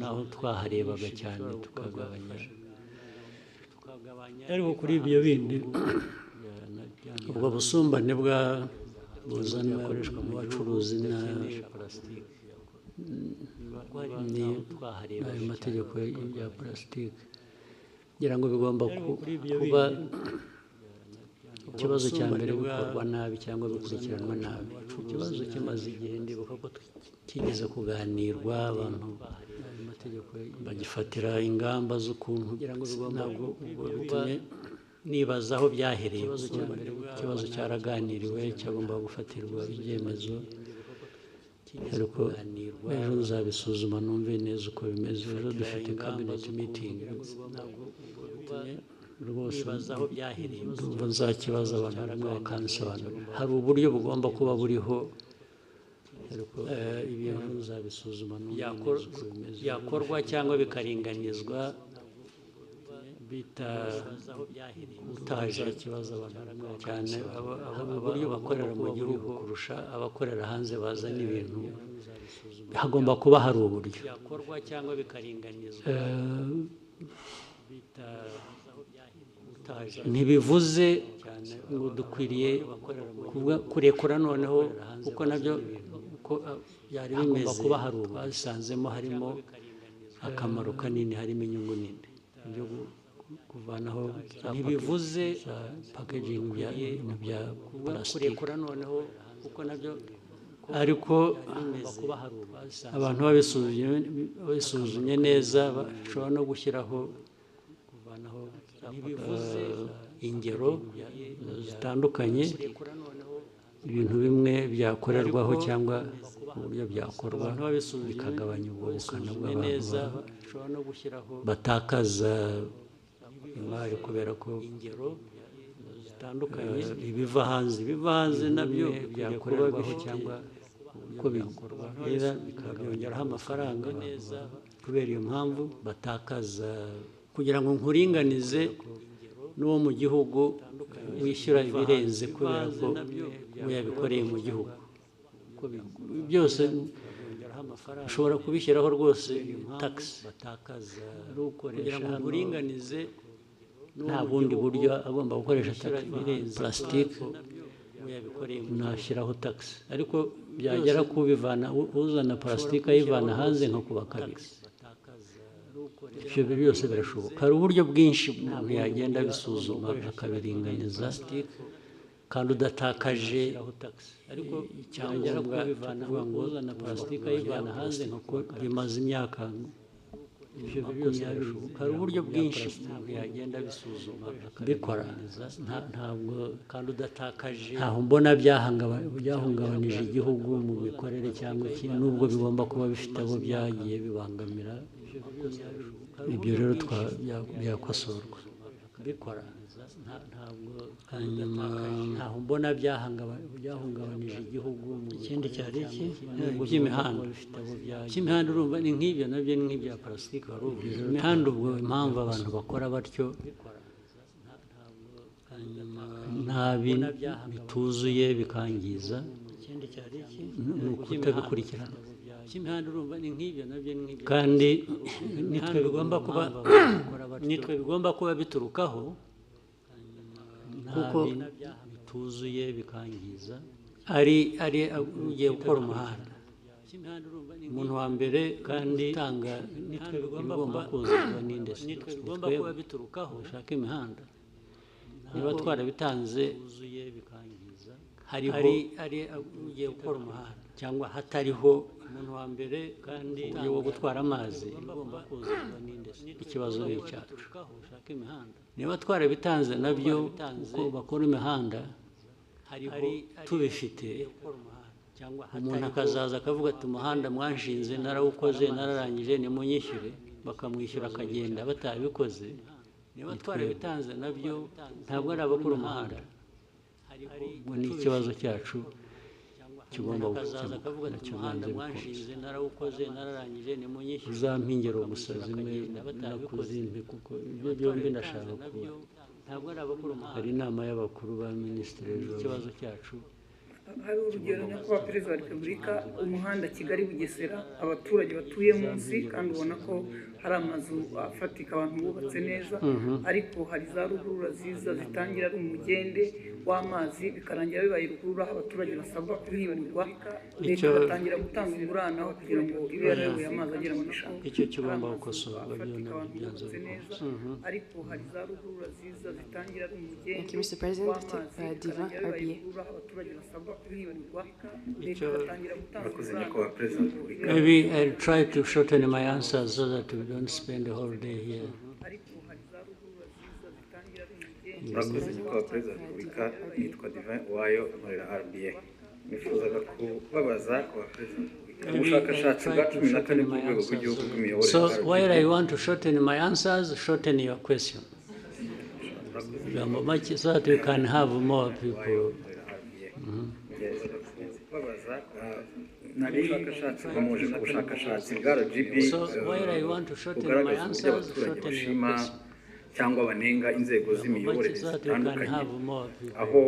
naho twaharebaga cyane tukagabanya, ariko kuri ibyo bindi ubwo busumbane buzana bukoreshwa mu bacuruzi na ayo mategeko ya plastique, ngira ngo bigomba kuba ikibazo cya mbere bikorwa nabi cyangwa bikurikiranwa nabi. Ikibazo kimaze igihe, ndibuka ko kigeze kuganirwa, abantu bagifatira ingamba z'ukuntu, ntabwo bitumye nibaza aho byahereye. Ikibazo cyaraganiriwe, cyagomba gufatirwa ibyemezo, ariko ejo nzabisuzuma numve neza uko bimeze. Ejo dufite cabinet meeting rwose, ndumva nzakibaza abantu barimo bakansobanurira. Hari uburyo bugomba kuba buriho, ariko ibintu nzabisuzuma numve neza uko bimeze, byakorwa cyangwa bikaringanizwa utaje ikibazo abantu cyane. Uburyo bakorera mu gihugu kurusha abakorera hanze bazana ibintu, hagomba kuba hari uburyo ntibivuze ngo dukwiriye kurekura noneho, kuko nabyo byari bimeze, kuba hari ubu basanzemo harimo akamaro kanini, harimo inyungu nini byo kuvanaho. Ntibivuze packaging bya plastique noneho, kuko nabyo, ariko abantu babisuzumye neza bashobora no gushyiraho ingero zitandukanye, ibintu bimwe byakorerwaho cyangwa uburyo byakorwa bikagabanya ubwo bukana bw'abantu batakaza imari kubera ko zitandukanye. Ibiva hanze nabyo byakorerwaho cyangwa uko bikorwa rero bikabyongeraho amafaranga, kubera iyo mpamvu batakaza. Kugira ngo nkuringanize n'uwo mu gihugu wishyura ibirenze kubera ko we yabikoreye mu gihugu, byose ushobora kubishyiraho rwose tax. Kugira ngo nkuringanize nta bundi buryo agomba gukoresha plastique, nashyiraho tax. Ariko byagera kubivana, uzana plastique ayivana hanze nko kuba kabiri, ibyo byose birashoboka. Hari uburyo bwinshi umuntu yagenda abisuzuma akabiringaniza, kandi udatakaje ariko icyangombwa kubivanaho ngo uzana plastique ayivana hanze nk'uko bimaze imyaka ibyo byose bishoboka. Hari uburyo bwinshi umuntu yagenda bisuzuma bikora ntabwo kandi udatakaje ntaho mbona byahungabanije igihugu mu mikorere cyangwa ikintu, nubwo bigomba kuba bifite abo byagiye bibangamira. Ibyo rero byakosorwa bikora ntabwo hanyuma ntaho mbona byahungabanije igihugu. Ikindi cyari iki by'imihanda urumva ni nk'ibyo nabyo ni nk'ibya plastique. Wari ubwira imihanda ubwo impamvu abantu bakora batyo nta bintu bituzuye bikangiza ni ukutabikurikirana. Kandi nitwe bigomba kuba biturukaho kuko bituzuye bikangiza. Ari ugiye gukora umuhanda umuntu wa mbere kandi tanga nitwe bigomba kuzuzwa n'indesi nitwe bigomba kuba biturukaho ushaka imihanda niba twarabitanze uzuye bikangiza. Hari ugiye gukora umuhanda cyangwa hatariho umuntu wa mbere kandi wo gutwara amazi bigomba kuzuzwa n'indesi. Ikibazo cyacu ushaka imihanda niba twarabitanze nabyo uko bakora imihanda tubifite, umuntu akazaza akavuga ati umuhanda mwanshinze narawukoze nararangije nimunyishyure, bakamwishyura akagenda batabikoze. Niba twarabitanze nabyo ntabwo ari abakora umuhanda. Ubwo ni ikibazo cyacu kigomba gukemuka. Nacyo nanze bikunze narawukoze nararangije nimunyishyure uzampingero gusa zimwe nakuzimpe kuko ibyo byombi ndashaka kuba ntabwo ari abakuru. Hari inama y'abakuru ba minisitiri ejo. Ikibazo cyacu hari urugero nyakubahwa Perezida wa Repubulika, umuhanda Kigali-Bugesera abaturage batuye munsi kandi ubona ko hari amazu afatika abantu bubatse neza, ariko hari za ruhurura ziza zitangira ari umugende w'amazi bikarangira bibaye ruhurura, abaturage basabwa kuhimurirwa, leta igatangira gutanga ingurane aho kugira ngo ibe yarayoboye amazi agera mu gishanga. Icyo kigomba gukosorwa afatika abantu bubatse neza, ariko hari za ruhurura ziza zitangira ari umugende Thank you, Mr. President. Diva, RBA. abaturage basabwa kuhimurirwa, leta igatangira gutanga ingurane. Maybe I'll try to shorten my answers so that we don't spend the whole day here. Murakoze nyakubahwa Perezida wa Repubulika, nitwa Diva Uwayo nkorera RBA. Nifuzaga kubabaza kwa Perezida ubushakashatsi bwa 14 ku rwego rw'igihugu bw'imiyoborere. So while I want to shorten my answers, shorten your question. So that we can have more people. Ubushakashatsi bwa RGB bugaragaza uburyo abaturage bashima cyangwa banenga inzego z'imiyoborere zitandukanye, aho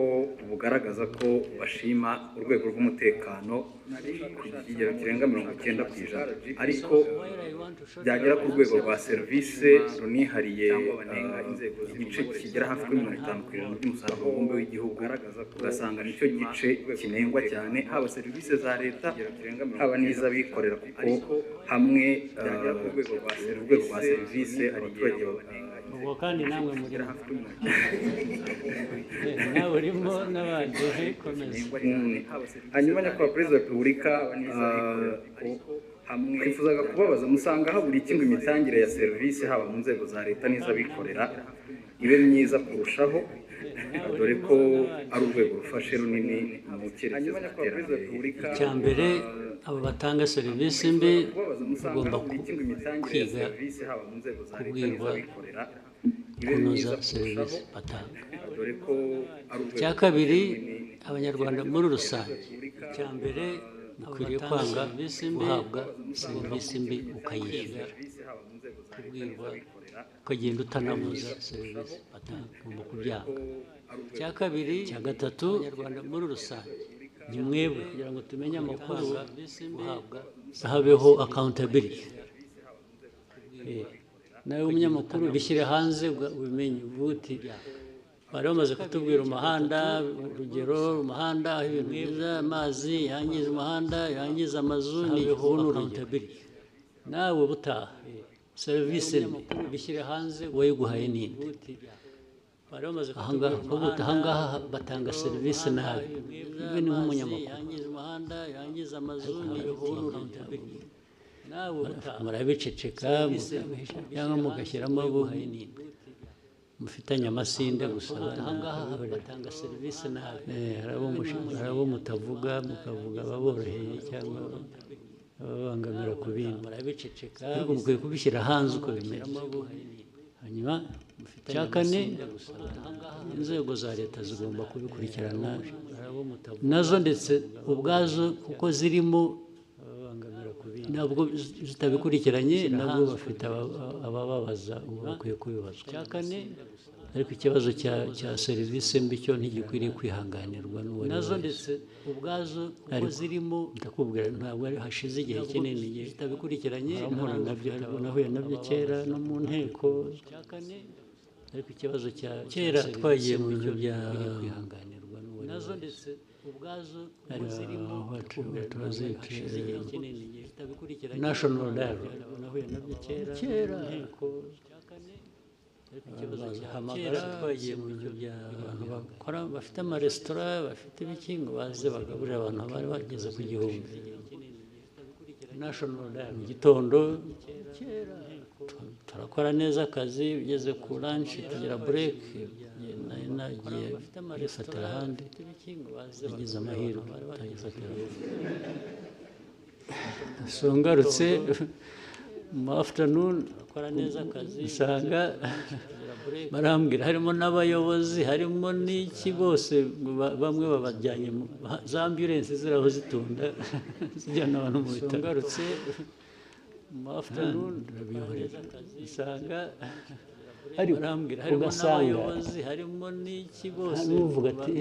bugaragaza ko bashima urwego rw'umutekano ku kigero kirenga 90%, ariko byagera ku rwego rwa serivisi runihariye igice kigera hafi kuri 50% by'umusaruro mbumbe w'igihugu, ugasanga nicyo gice kinengwa cyane, haba serivisi za leta haba n'iz'abikorera, kuko hamwe urwego rwa serivisi abaturage babanenga. Ubwo kandi namwe muri nawe urimo n'abandi komeza. Hanyuma nyakubahwa Perezida wa Repubulika, twifuzaga kubabaza, musanga habura iki ngo imitangire ya serivisi haba mu nzego za leta n'iz'abikorera ibe myiza kurushaho, dore ko ari urwego rufashe runini mu cyerekezo cy'iterambere. Icya mbere, abo batanga serivisi mbi bagomba kwiga kubwirwa kunoza serivisi batanga. Icya kabiri, abanyarwanda muri rusange, icya mbere ukwiriye kwanga guhabwa serivisi mbi ukayishyura, kubwirwa ukagenda utanamuza serivisi batanga, ugomba kubyanga. Icya kabiri, icya gatatu, abanyarwanda muri rusange ni mwebwe kugira ngo tumenye amakuru uhabwa, habeho accountability. Nawe umunyamakuru bishyire hanze ubimenye, ubuti bari bamaze kutubwira umuhanda, urugero umuhanda aho ibintu byiza, amazi yangiza umuhanda, yangiza amazu, ni accountability. Nawe butaha serivisi bishyire hanze, wayiguhaye ninde, ahangaha batanga serivisi nabi ibi ni nk'umunyamakuru yangiza amazu murabiceceka cyangwa mugashyiramo abo mufitanye amasinde gusa ahangaha batanga serivisi nabi hari abo mutavuga mukavuga ababoroheye cyangwa ababangamira ku bindi murabiceceka ariko mukwiye kubishyira hanze uko bimeze hanyuma cya kane inzego za leta zigomba kubikurikirana nazo ndetse ubwazo kuko zirimo ntabwo zitabikurikiranye nabwo bafite abababaza ubu bakwiye kubibazwa cya kane ariko ikibazo cya serivisi mbi cyo ntigikwiriye kwihanganirwa n'uwo nazo ndetse ubwazo kuko zirimo ndakubwira ntabwo hashize igihe kinini zitabikurikiranye nabyo nahuye nabyo kera no mu nteko cya kane ariko ikibazo cya kera twagiye mu bintu bya kwihanganirwa n'uwo nazo ndetse ubwazo kuko zirimo hashize igihe kinini zitabikurikiranye national dialogue nahuye nabyo kera nteko cya kane hamagara twagiye mu bintu bya abantu bakora bafite amaresitora bafite ibiki ngo baze bagaburira abantu bari bageze ku gihumbi mu gitondo turakora neza akazi ugeze ku lunch tugira break nagiye kwifatira ahandi nagize amahirwe utagifatira so ngarutse mu afternoon usanga barambwira harimo n'abayobozi harimo n'iki bose bamwe babajyanye za ambulance ziraho zitunda zijyana abantu mu bitaro ngarutse mu afternoon usanga barambwira harimo n'abayobozi harimo n'iki bose n'uvuga ati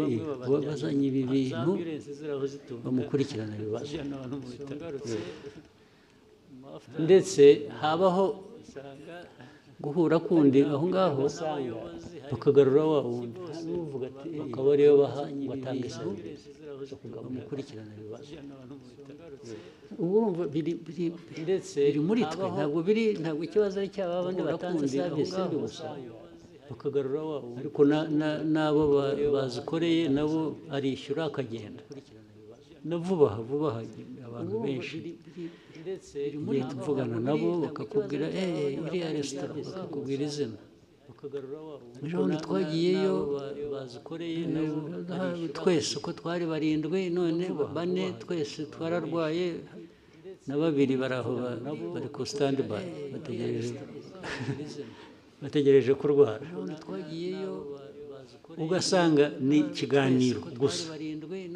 bazanye ibi bintu bamukurikirana ibibazo ndetse habaho guhura kundi aho ngaho bakagarura wa wundi bakaba ariyo baha batanga serivisi bamukurikirana ibibazo ubu urumva biri muri twe ntabwo ikibazo ari cyaba abandi batanze serivisi mbi gusa bakagarura wa wundi ariko n'abo bazikoreye nabo arishyura akagenda na vuba aha abantu benshi ugiye kuvugana nabo bakakubwira iriya resitora bakakubwira izina ejo bundi twagiyeyo twese uko twari barindwi none bane twese twararwaye na babiri bari aho bari ku stand by bategereje kurwara twagiyeyo ugasanga ni ikiganiro gusa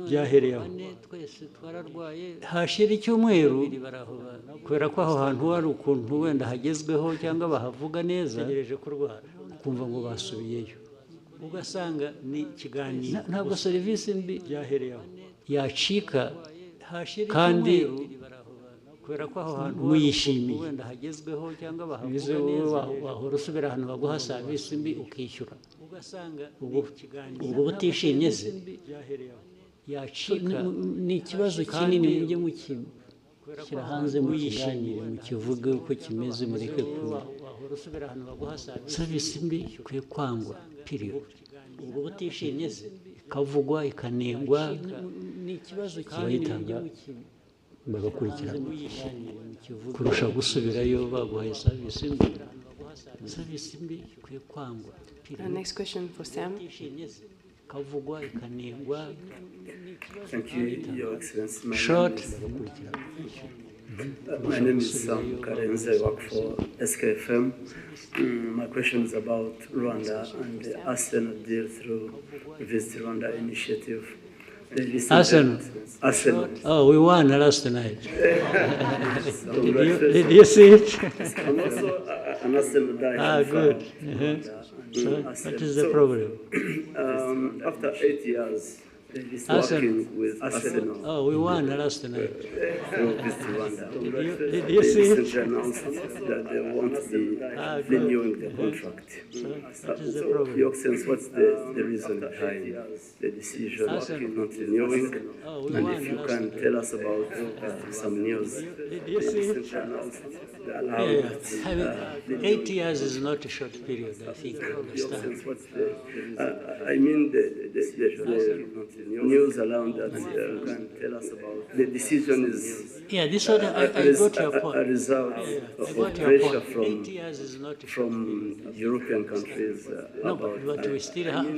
byahereye aho hashira icyumweru kubera ko aho hantu hari ukuntu wenda hagezweho cyangwa bahavuga neza kumva ngo basubiyeyo ugasanga ni ikiganiro ntabwo serivisi mbi yacika kandi kubera ko aho hantu muyishimiye wenda hagezweho cyangwa bahavuga neza wahora usubira ahantu baguha serivisi mbi ukishyura ubwo butishimye se yacika ni ikibazo kinini mujye mukishyira hanze mukiganire mukivuge uko kimeze mureke kuba serivisi mbi ikwiye kwangwa period ubwo butishimye se ikavugwa ikanengwa ni ikibazo kinini bagakurikirana kurusha gusubirayo baguhaye serivisi mbi ikwiye kwangwa. Next question for Sam. Thank you, Your Excellency. Short. My name is Sam Karenze. I work for SKFM. My question is about Rwanda and the Arsenal deal through the Visit Rwanda initiative. Arsenal. Oh, we won last night. Did you see it? I'm also an Arsenal guy. Good. So, what is the problem? After 8 years, working with Arsenal. Oh, we won last night. Through Rwanda. Did you see it? Recently announced that they won't be renewing the contract. What is the problem? Your sense, what's the reason behind the decision of not renewing? Oh, we And won if you last can night. tell us about some news. Did you see it? Recently announced they Yeah, allowed I mean, 8 years is not a short period, I think. You your understand? sense, what's I mean the news around that can tell us about the decision is Yeah, this one, I got your point. a result I of got your pressure point. 8 years is not a short period. from European countries No, about but we still have.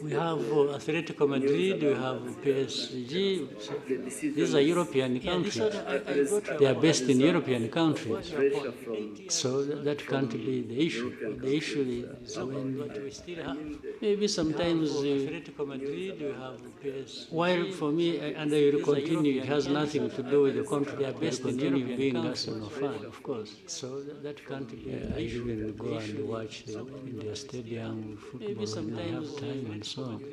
We have Atletico Madrid, we have PSG. These are European countries. They are based in European countries. pressure from So that can't be the issue. The issue is when maybe sometimes Atletico Madrid, we have PSG. While for me, and I will continue, it has nothing to do with the country. They are based in Europe, being Arsenal fan, of course. So that can't be. I even go and watch in their stadium football when I have time and so on.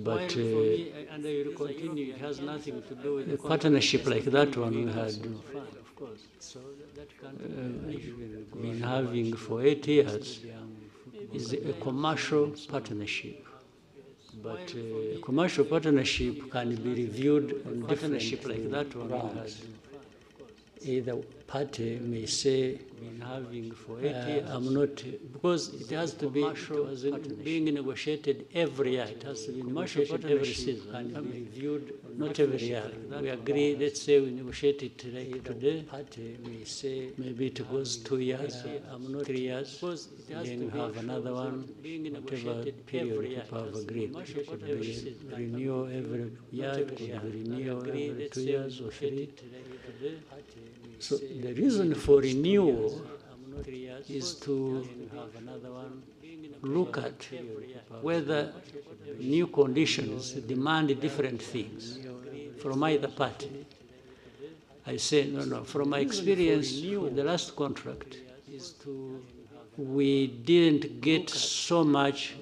But and I will continue, it has nothing to do with a partnership like that one we had been having for 8 years is a commercial partnership. But a commercial partnership can be reviewed on partnership like that one we had. Either party may say, been having for 8 years. I'm not, because it has to be being negotiated every year. It has to be negotiated every season and be reviewed not every year. We agree, let's say we negotiate it like today. Party may say maybe it goes 2 years, I'm not 3 years. Then we have another one, whatever period people have agreed. It could be renewal every year, it could be renewal every 2 years or 3. So the reason for renewal is to look at whether new conditions demand different things from either party. I say, no. From my experience with the last contract, we didn't get so much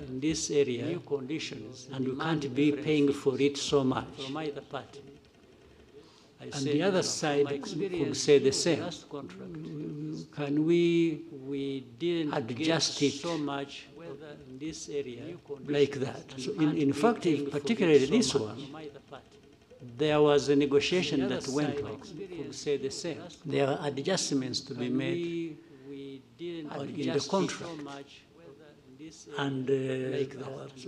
in this area, new conditions, and you can't be paying for it so much. From either party. And the other side could say the same. Can we didn't adjust it so much in this area like that? So in fact, particularly this one, there was a negotiation that went on. Could say the same. There are adjustments to be made in the contract. And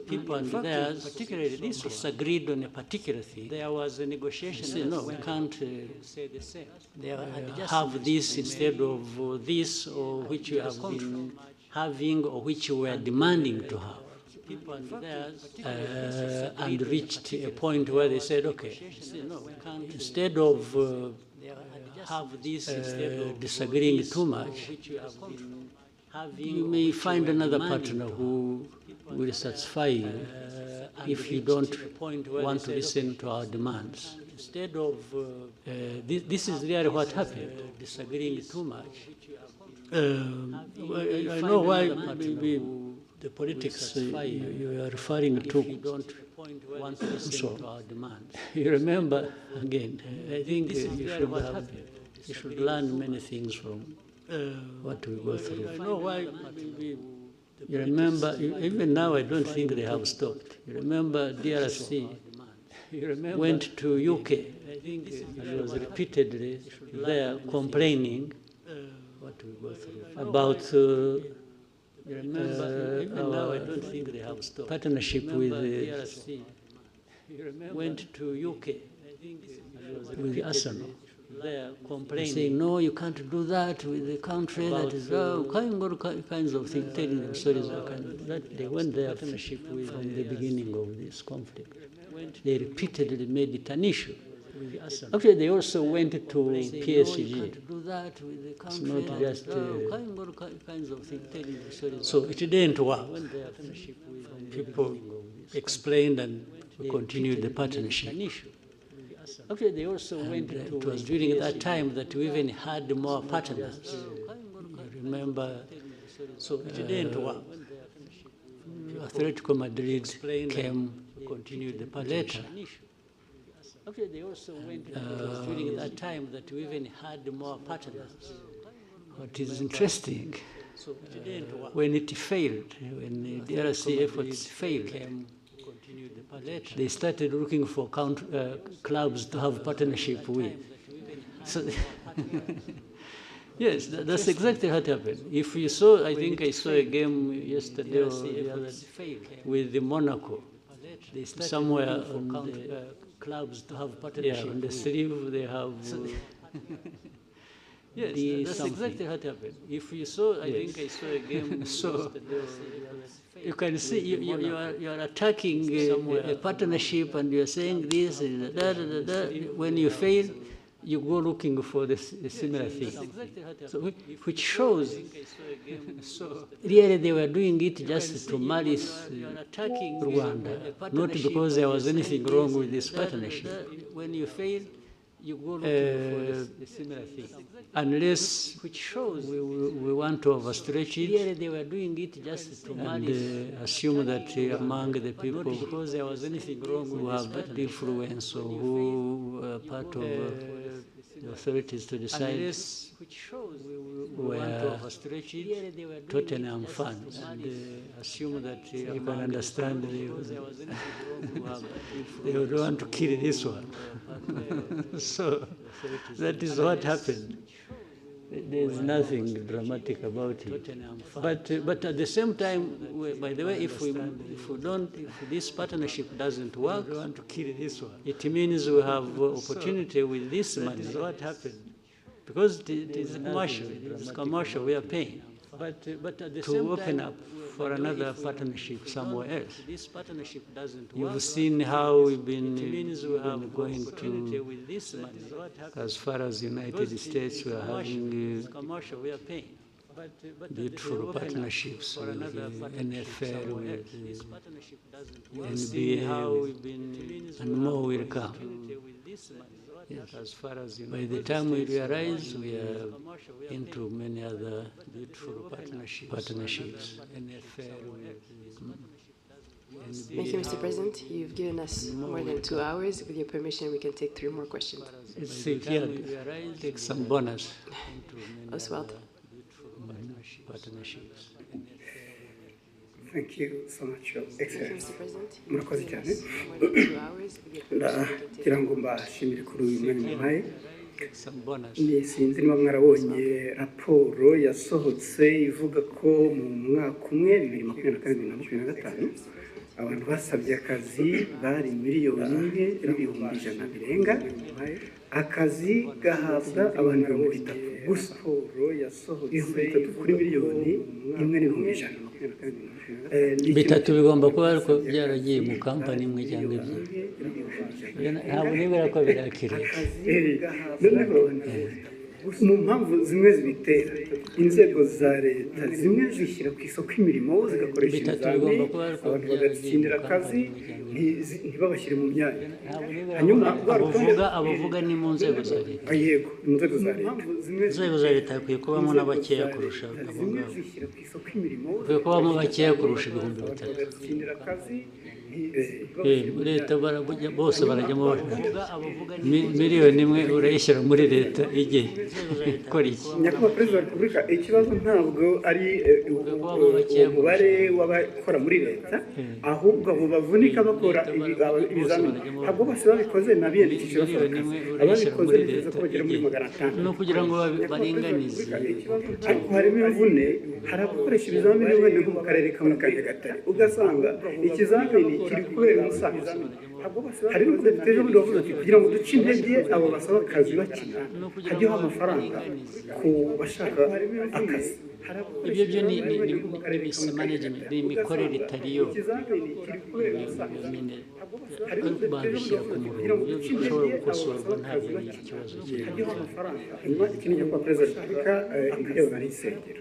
people and theirs, particularly this, disagreed on a particular thing. There was a negotiation. Say, no, we can't have this instead of this, or which you have been having, or which you were demanding to have. People and theirs, and reached a point where they said, okay, instead of have this disagreeing too much, you may find another partner who will satisfy you if you don't want to listen to our demands. Instead of, this is really what happened, disagreeing too much. I know why maybe the politics you are referring to don't want to listen to our demands. You remember, again, I think you should learn many things from what we go through. I know why. You remember, even now I don't think they have stopped. You remember DRC went to UK. I think it was repeatedly there complaining what we go through about you remember, even now I don't think they have stopped. Partnership with DRC went to UK. I think it was with Arsenal. There complaining, saying, no, you can't do that with the country that is kinds of things, telling them stories that they went there from the beginning of this conflict. They repeatedly made it an issue. Actually, they also went to PSG. It's not just kinds of things, telling them stories. So it didn't work. People explained and continued the partnership. Actually, they also went to, it was during that time that we even had more partners. You remember, so it didn't work. Atletico Madrid came continued the later. Actually, they also went during that time that we even had more partners. What is interesting, when it failed, when the DRC efforts failed, they started looking for clubs to have partnership with. So yes, that's exactly what happened. If you saw, I think I saw a game yesterday or the other with the Monaco. Somewhere on the clubs to have partnership. Yeah, on the sleeve they have. Yes, that's exactly what happened. If you saw, I think I saw a game. So you can see you are attacking a partnership, and you are saying this, when you fail, you go looking for the similar thing. So, which shows really they were doing it just to malice Rwanda, not because there was anything wrong with this partnership. When you fail, you go looking for the similar thing. Unless we want to overstretch it, really they were doing it just to malice assume that among the people, not because there was anything wrong who have that influence or who are part of the authorities to decide were Tottenham fans, and assume that you can understand they would want to kill this one. So that is what happened. There's nothing dramatic about it. But at the same time, by the way, if this partnership doesn't work, we want to kill this one. It means we have opportunity with this money. That's what happened. Because it is commercial. It's commercial. We are paying. But at the same open up for another partnership somewhere else. This partnership doesn't work. You've seen how we've been going to, as far as United States, we are having beautiful partnerships with NFL, with NBA, and more will come. Yes. By the time we realize, we are into many other beautiful partnerships. Thank you, Mr. President. You've given us more than 2 hours. With your permission, we can take 3 more questions. Take some bonus. Oswald. Partnerships. Thank you so much, Your Excellency. Murakoze cyane. Ndagira ngo mbashimire kuri uyu mwanya muhaye. Sinzi niba mwarabonye raporo yasohotse ivuga ko mu mwaka umwe 2024-2025 abantu basabye akazi bari miliyoni imwe n'ibihumbi 100 birenga. Akazi gahabwa abantu 300 gusa. Raporo yasohotse kuri miliyoni imwe n'ibihumbi 100. Bitatu bigomba kuba ariko byaragiye mu kampani imwe cyangwa ebyiri. Ntabwo nibera ko birakiriye. Mu mpamvu zimwe zibitera inzego za leta zimwe zishyira ku isoko imirimo zigakoresha ibizamini abantu bagatsindira akazi ntibabashyire mu myanya. Hanyuma abavuga ni mu nzego za leta. Yego, mu nzego za leta. Inzego za leta hakwiye kubamo n'abakeya kurusha abo ngabo. Hakwiye kubamo bakeya kurusha 3,000. Leta bose barajyamo miliyoni imwe urayishyira muri leta igihe ikora iki? Nyakubahwa Perezida wa Repubulika, ikibazo ntabwo ari umubare w'abakora muri leta, ahubwo abo bavunika bakora ibizamini ntabwo bose babikoze n'abiyandikishije basaba akazi. Ababikoze bivuze ko bagera muri 500. No kugira ngo baringanize. Ariko harimo imvune, hari abakoresha ibizamini wenda nko mu karere kamwe ka Nyagatare ugasanga ikizamini kiri kubera umusaza. Hari n'udafite ejo bundi wavuze ati kugira ngo duce intege abo basaba akazi bakina hajyeho amafaranga ku bashaka akazi. Ibyo byo ni management, ni imikorere itariyo. Babishyira ku murongo iyo bishobora gukosorwa ntabwo ari ikibazo cy'ibyo. Iki ni nyakubahwa Perezida wa Repubulika ibirebana n'insengero.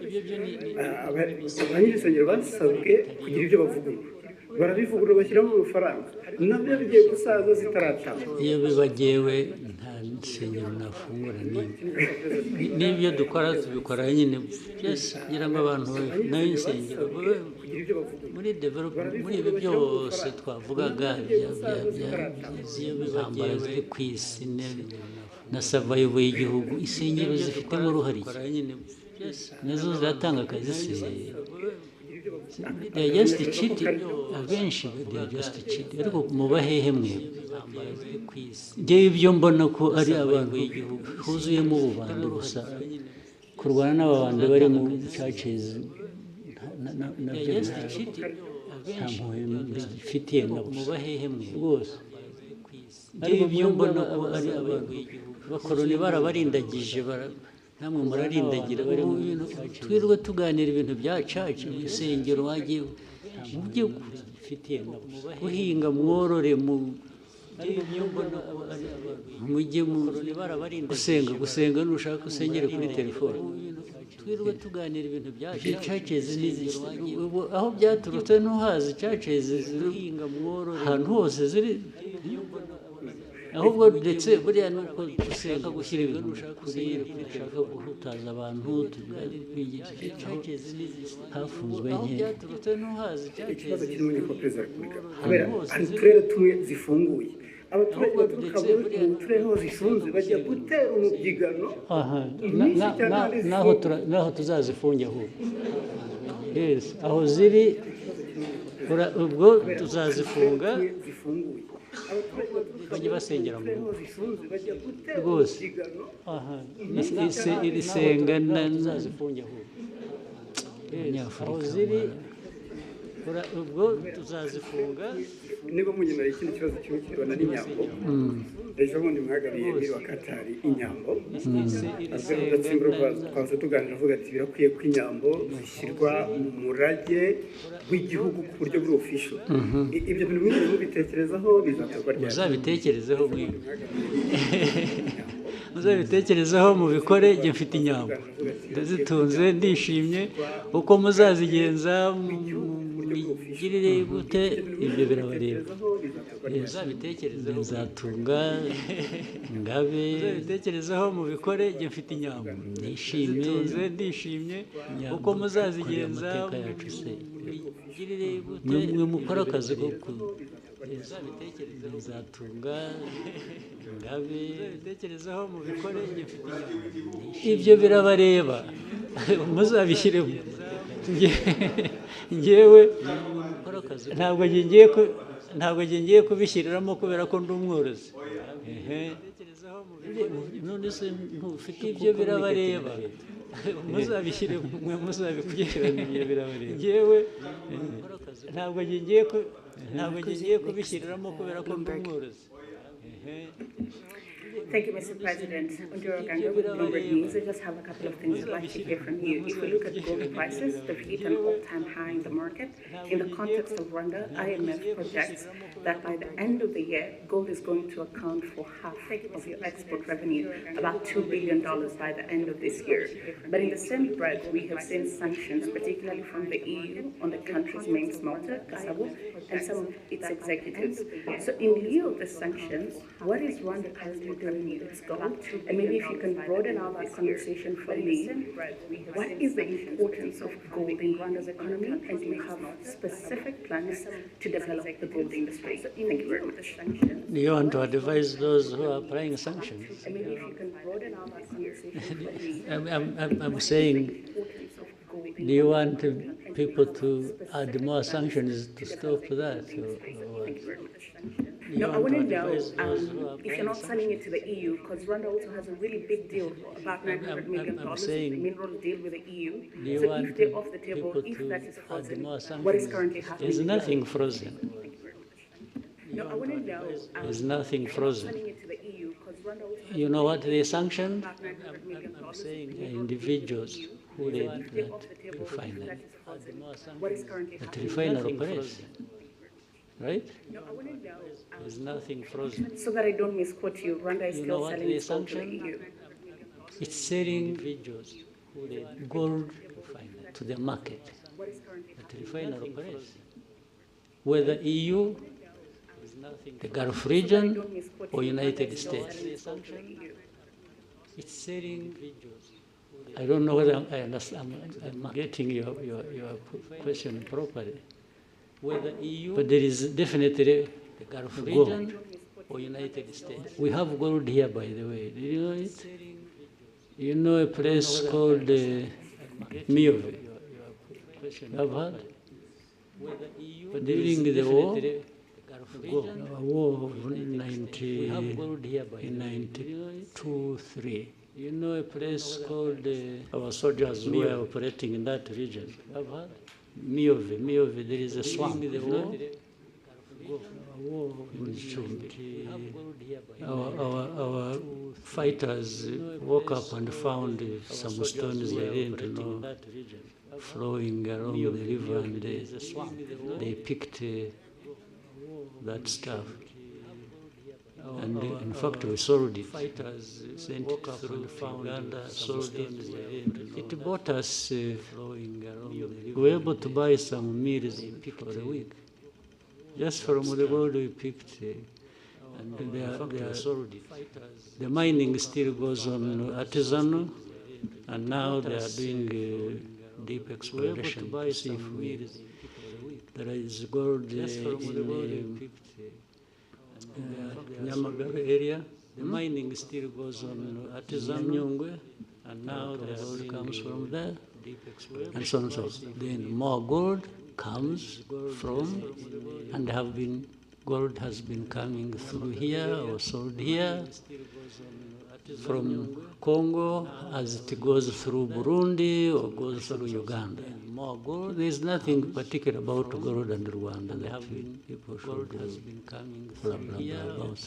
Abanyir'isengero basabwe kugira ibyo bavuga. barabivugurura bashyiramo amafaranga nabyo bigiye gusaza zitaratanga. Iyo bibagewe nta nsengero nafungura n'ibyo dukora tubikora nyine byose kugira ngo abantu nayo insengero muri development muri ibi byose twavugaga iyo bibagewe ziri ku isi na savayivo y'igihugu insengero zifitemo uruhare nazo ziratanga akazi they are just cheating abenshi they are just cheating ariko mubahehe mwe njyewe ibyo mbona ko ari abantu b'igihugu huzuyemo ububanda gusa kurwana n'ababanda bari mu churches nabyo nta mpuhwe bifitiye nabo mubahehe mwe rwose ariko ibyo mbona ko ari abantu b'igihugu abakoroni barabarindagije namwe murarindagira bari mu bintu twirwe tuganira ibintu bya church mu isengero wagiye mujye gufitiye nabo guhinga mworore mu mujye mu gusenga nushaka usengere kuri telefone twirwe tuganira ibintu bya churches aho byaturutse ntuhazi churches zihinga mworore ahantu hose ziri ahubwo ndetse buriya nuko dushaka gushyira ibintu dushaka guhutaza abantu hafunzwe nke ikibazo kirimo ni ko Perezida wa Repubulika kubera hari uturere tumwe zifunguye abaturage baturuka mu turere aho zifunze bajya gutera umubyigano naho tuzazifunge ahubwo aho ziri ubwo tuzazifunga bajya basengera mu rugo rwose iri senga nazifunge ahubwo aho ziri ubwo tuzazifunga niba munyemera ikindi kibazo kimwe kirebana n'inyambo ejo bundi mwagabiye muri wa Katari inyambo twaza tuganira avuga ati birakwiye ko inyambo zishyirwa mu murage w'igihugu ku buryo buri official ibyo bintu mwigeze mubitekerezaho bizakorwa ryari muzabitekerezeho muzabitekerezaho mubikore njye mfite inyambo ndazitunze ndishimye uko muzazigenza mugirire gute ibyo birabareba muzabitekerezeho nzatunga ngabe muzabitekerezeho mubikore njye mfite inyambo ndishimye uko muzazigenza mugirire gute mwe mukora akazi ko nzatunga ngabe muzabitekerezeho mubikore njye mfite inyambo ibyo birabareba muzabishyiremo njyewe ntabwo ngiye kubishyiriramo kubera ko ndi umworozi none se ntufite ibyo birabareba muzabishyiremo muzabikugirana ibyo birabareba njyewe ntabwo ngiye kubishyiriramo kubera ko ndi umworozi Thank you, Mr. President. Undiro Ganga with Bloomberg News. I just have a couple of things I'd like to hear from you. If we look at gold prices, they've hit an all-time high in the market. In the context of Rwanda, IMF projects that by the end of the year, gold is going to account for half of your export revenue, about $2 billion by the end of this year. But in the same breath, we have seen sanctions, particularly from the EU, on the country's main smelter, Kasavu, and some of its executives. So in lieu of the sanctions, what is Rwanda currently doing with its gold? And maybe if you can broaden out that conversation for me, what is the importance of gold in Rwanda's economy, and do you have specific plans to develop the gold industry? Thank you very much. Do you want to advise those who are applying sanctions? And maybe if you can broaden out that conversation for me. I'm saying, do you want people to add more sanctions to stop that? No, I want to know if you're not selling it to the EU, because Rwanda also has a really big deal, about $900 million, a mineral deal with the EU. So if they're off the table, if that is frozen, what is currently happening? There's nothing frozen. No, I want to know. There's nothing frozen. Selling it to the EU, because Rwanda also has You know what they sanctioned? about $900 million. I'm saying individuals who led that refinery. What is currently That happening? refinery operation. Right? No, I want to know. There's nothing frozen. So that I don't misquote you, Rwanda is You know still what selling they its gold to the sanctioned? EU. It's selling individuals who led gold refinery to the market. What is currently That refinery operation. whether EU, the Gulf region, or United States. It's saying, I don't know whether I understand, I'm getting your question properly. Whether EU, but there is definitely the Gulf region or United States. We have gold here, by the way. Do you know it? You know a place called Miove. You have heard? But during the war, in 1992-3, you know a place called, our soldiers were operating in that region. You have heard? Miove, there is a swamp. Our fighters woke up and found some stones they didn't know flowing along the river, and they picked that stuff. And in fact, we sold it. Fighters sent it through Uganda, sold it. It bought us, we were able to buy some meals for a week. Just from the gold we picked, and they are sold it. The mining still goes on artisanal, and now they are doing deep exploration to see if there is gold in the Nyamagabe area. The mining still goes on artisanal, and now the gold comes from there, and so on and so on. Then more gold comes from, and gold has been coming through here or sold here from Congo as it goes through Burundi or goes through Uganda. More gold. There is nothing particular about gold and Rwanda that people should blah, blah, blah, about.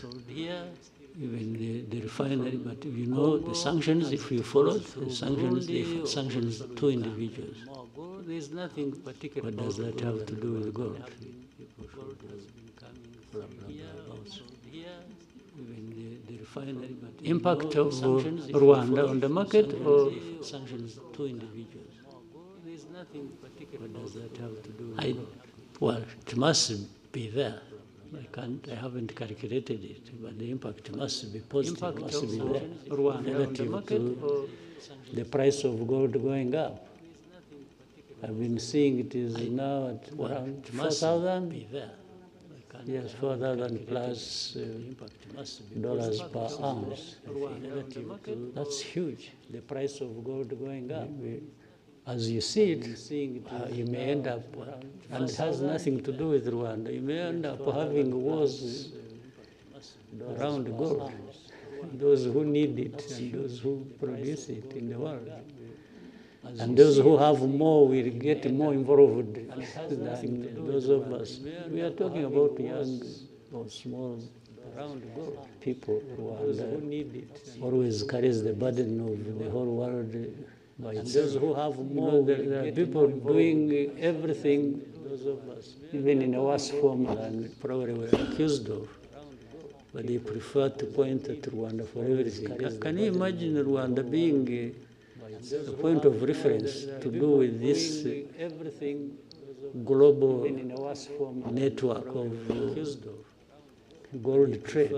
Even the refinery, but you know the sanctions, if you follow the sanctions, they sanctions two individuals. There is nothing particular. What does that have to do with gold? Even the refinery, but impact of Rwanda on the market or sanctions two individuals. There is nothing particular. What does that have to do with gold? Well, it must be there. I haven't calculated it, but the impact must be positive, must be there, relative to the price of gold going up. I've been seeing it is now at around 4,000. Yes, 4,000 plus dollars per ounce. That's huge. The price of gold going up. As you see it, you may end up, and it has nothing to do with Rwanda, you may end up having wars around gold. Those who need it and those who produce it in the world. And those who have more will get more involved than those of us. We are talking about young or small people. Rwanda always carries the burden of the whole world. And those who have more, there are people doing everything, even in a worse form than probably were accused of. But they prefer to point at Rwanda for everything. Can you imagine Rwanda being a point of reference to do with this global network of gold trade?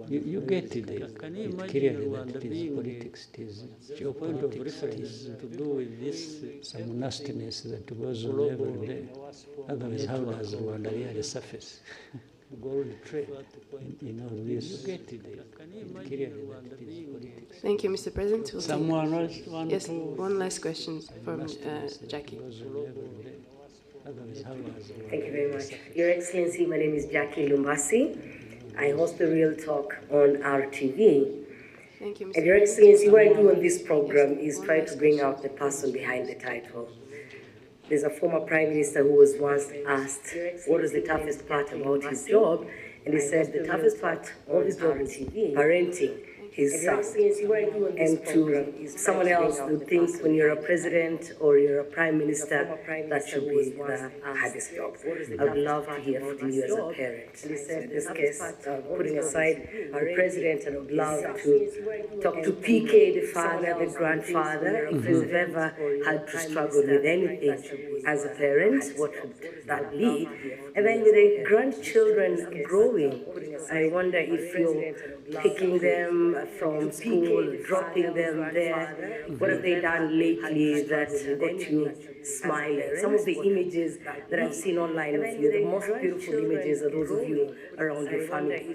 You get it. Can you imagine Rwanda being politics? It is your point of reference to do with this some nastiness that goes on every day. Otherwise, how does Rwanda really surface? Gold trade, you know this. Thank you, Mr. President. We'll Someone else want yes, to? one last question from Jackie. Thank you very much. Your Excellency, my name is Jackie Lumbasi. I host the Real Talk on RTV. Thank you, Mr. And Your Excellency, what I do on this program is try to bring out the person behind the title. There's a former Prime Minister who was once asked what was the toughest part about his job, and he said the toughest part of his job is parenting his son. And to someone else who thinks when you're a president or you're a prime minister, that should be the hardest job. I would love to hear from you as a parent. In this case, putting aside the president, I would love to talk to PK, the father, the grandfather, if you've ever had to struggle with anything as a parent, what would that be? And then with the grandchildren growing, I wonder if you're picking them from school, dropping them there. What have they done lately that got you smiling? Some of the images that I've seen online of you, the most beautiful images are those of you around your family.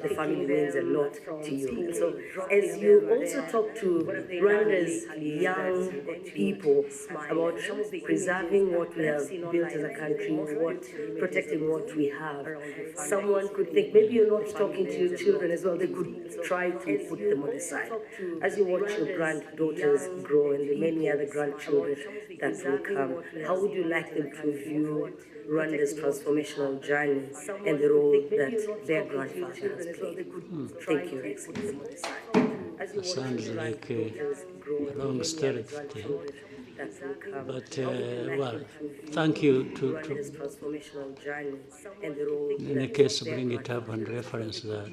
The family means a lot to you. And so as you also talk to Rwanda's young people about preserving what we have built as a country, protecting what we have, someone could think maybe you're not talking to your children as well. They could try to put them on the side. As you watch your granddaughters grow and the many other grandchildren that will come, how would you like them to view Rwanda's transformational journey and the role that their grandfather has played? Thank you, Excellency. It sounds like a long story to tell. But, well, thank you to in the case, bring it up and reference that.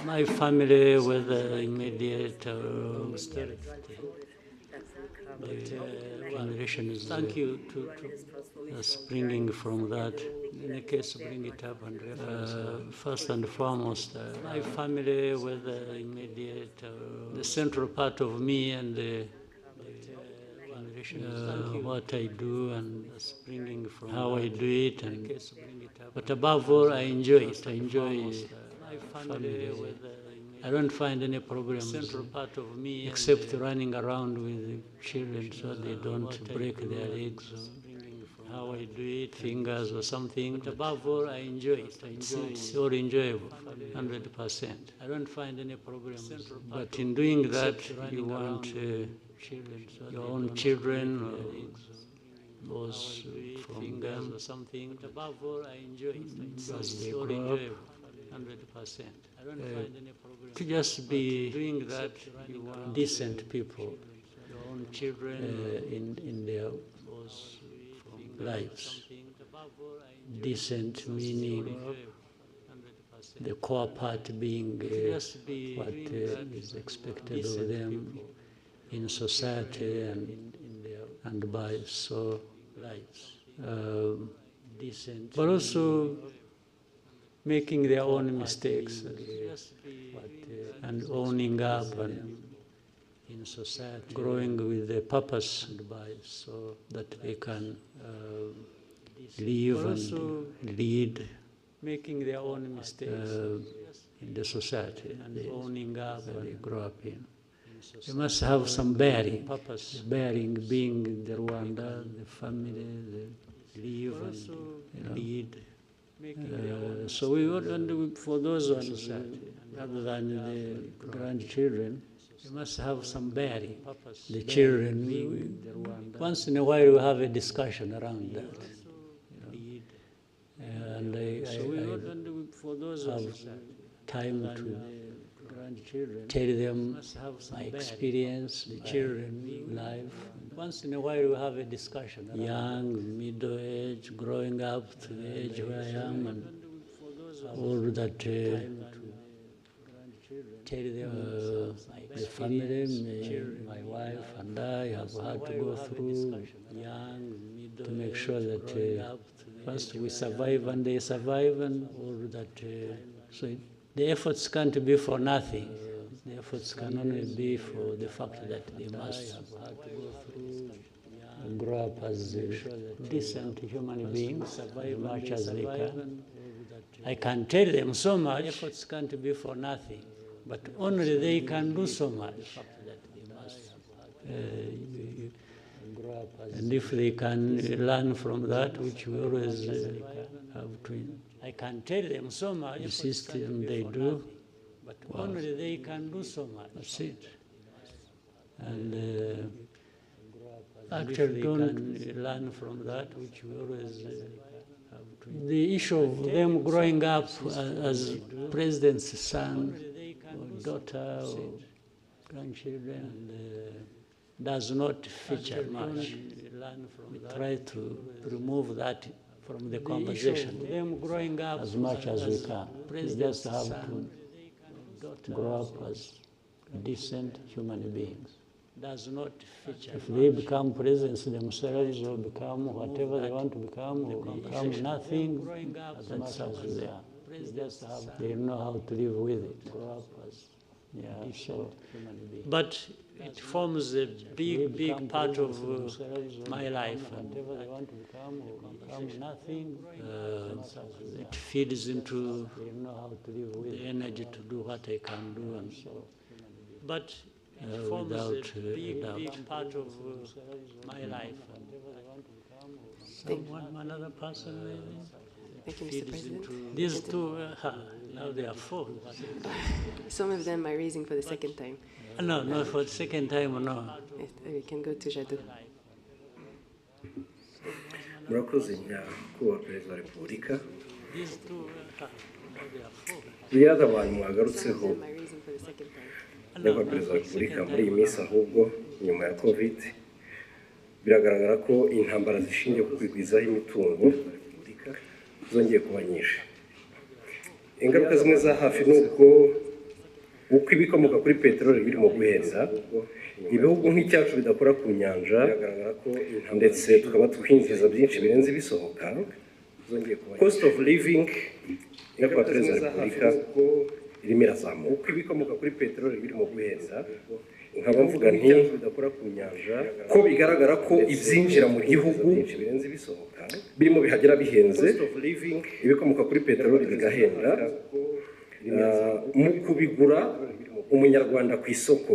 My family, whether immediate or story to tell. But generation is thank you to springing from that. In the case, bring it up and reference. First and foremost, my family, whether immediate or the central part of me and the what I do and springing from how I do it, and but above all, I enjoy it. I enjoy my family. I don't find any problems except running around with children so they don't break their legs. How I do it, fingers or something. But above all, I enjoy it. It's all enjoyable, 100%. I don't find any problems. But in doing that, you want your own children or those from them or something. But above all, I enjoy it. As they grow up, 100%. I don't find any problem. To just be doing that, you want decent people, your own children in their lives. Decent meaning the core part being what is expected of them in society and by so lives. But also making their own mistakes and owning up and in society, growing with the purpose so that they can live and lead, making their own mistakes in the society and owning up and they grow up in. They must have some bearing, purpose, bearing being the Rwanda, the family, the live and lead. So we would, and for those ones, rather than the grandchildren, they must have some bearing. The children, once in a while we have a discussion around that. And I have time to tell them my experience, the children life. Once in a while we have a discussion. Young, middle age, growing up to the age where I am, and all that. Tell them the family, my wife and I have had to go through to make sure that first we survive and they survive, and all that. So the efforts can't be for nothing. The efforts can only be for the fact that they must have had to go through and grow up as decent human beings as much as they can. I can tell them so much. Efforts can't be for nothing, but only they can do so much. And if they can learn from that, which we always have to, I can tell them so much. Insist and they do, but only they can do so much. That's it. And actually don't learn from that, which we always have to. The issue of them growing up as president's son daughter or grandchildren, does not feature much. We try to remove that from the conversation. Them growing up as much as we can. We just have to grow up as decent human beings. Does not feature. If they become presidents themselves or become whatever they want to become or become nothing, that's up to them. They know how to live with it. Grow up as so. But it forms a big part of my life. Whatever they want to become or become nothing, it feeds into the energy to do what I can do and so. But it forms a big part of my life. Another person maybe? Thank you, Mr. President. These two, now they are four. Some of them are raising for the second time. No, for the second time, no. We can go to Jadot. Murakoze nyakubahwa Perezida wa Repubulika. Biriya abantu mwagarutseho nyakubahwa Perezida wa Repubulika muri iyi minsi ahubwo nyuma ya COVID biragaragara ko intambara zishingiye ku kwigwizaho imitungo zongeye kuba nyinshi. Ingaruka zimwe za hafi ni uko ibikomoka kuri peteroli birimo guhenda, ibihugu nk'icyacu bidakora ku nyanja ndetse tukaba twinjiza byinshi birenze ibisohoka. Cost of living nyakubahwa Perezida wa Repubulika irimo irazamuka. Uko ibikomoka kuri peteroli birimo guhenda, nkaba mvuga nti ko bigaragara ko ibyinjira mu gihugu birimo bihagera bihenze, ibikomoka kuri peteroli bigahenda, mu kubigura umunyarwanda ku isoko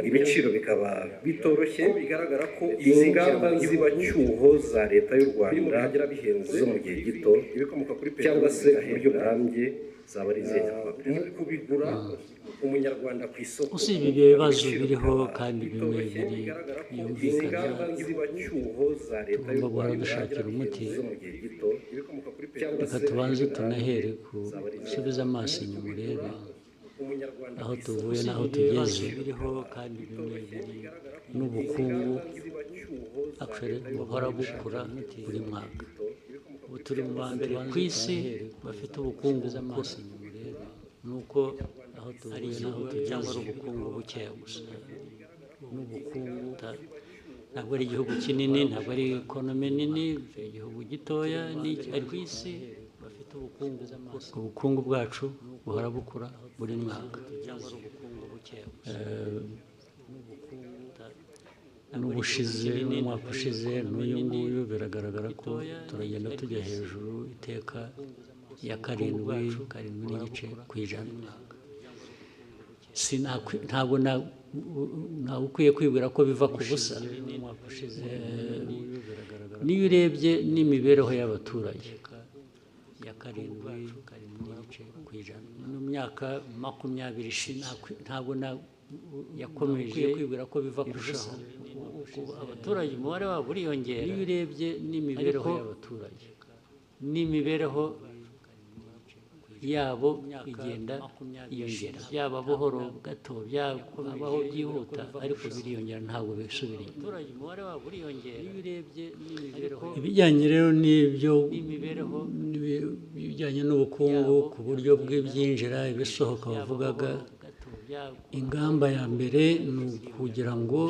ibiciro bikaba bitoroshye. Bigaragara ko izi ngamba zibacyuho za leta y'u Rwanda zo mu gihe gito cyangwa se uburyo burambye zaba ari izihe mu kubigura umunyarwanda ku isoko. Usibye ibyo bibazo biriho kandi bimwe byumvikana, tugomba guhora dushakira umuti. Reka tubanze tunahere gusubiza amaso inyuma urebe aho tuvuye n'aho tugeze, biriho kandi bimwe n'ubukungu buhora bukura buri mwaka. Ubu turi mu mbere ku isi bafite ubukungu bukura, nuko aho tuvuye n'aho tugeze ari ubukungu bukeya gusa. N'ubukungu ntabwo ari igihugu kinini, ntabwo ari ekonomi nini, igihugu gitoya ari ku isi bafite ubukungu bwacu buhora bukura buri mwaka. N'ubushize n'umwaka ushize n'uyu nguyu biragaragara ko turagenda tujya hejuru iteka ya karindwi n'igice ku ijana. Ntabwo ntawe ukwiye kwibwira ko biva ku busa. Niyo urebye n'imibereho y'abaturage ya karindwi n'igice ku ijana mu myaka 20 ishize, ntabwo yakomeje kwibwira ko biva kurushaho. Abaturage umubare wabo uriyongera. Iyo urebye n'imibereho y'abaturage n'imibereho yabo igenda yiyongera, yaba buhoro gato, byabaho byihuta, ariko biriyongera, ntabwo bisubira inyuma. Ibijyanye rero n'ibyo bijyanye n'ubukungu ku buryo bw'ibyinjira ibisohoka bavugaga, ingamba ya mbere ni ukugira ngo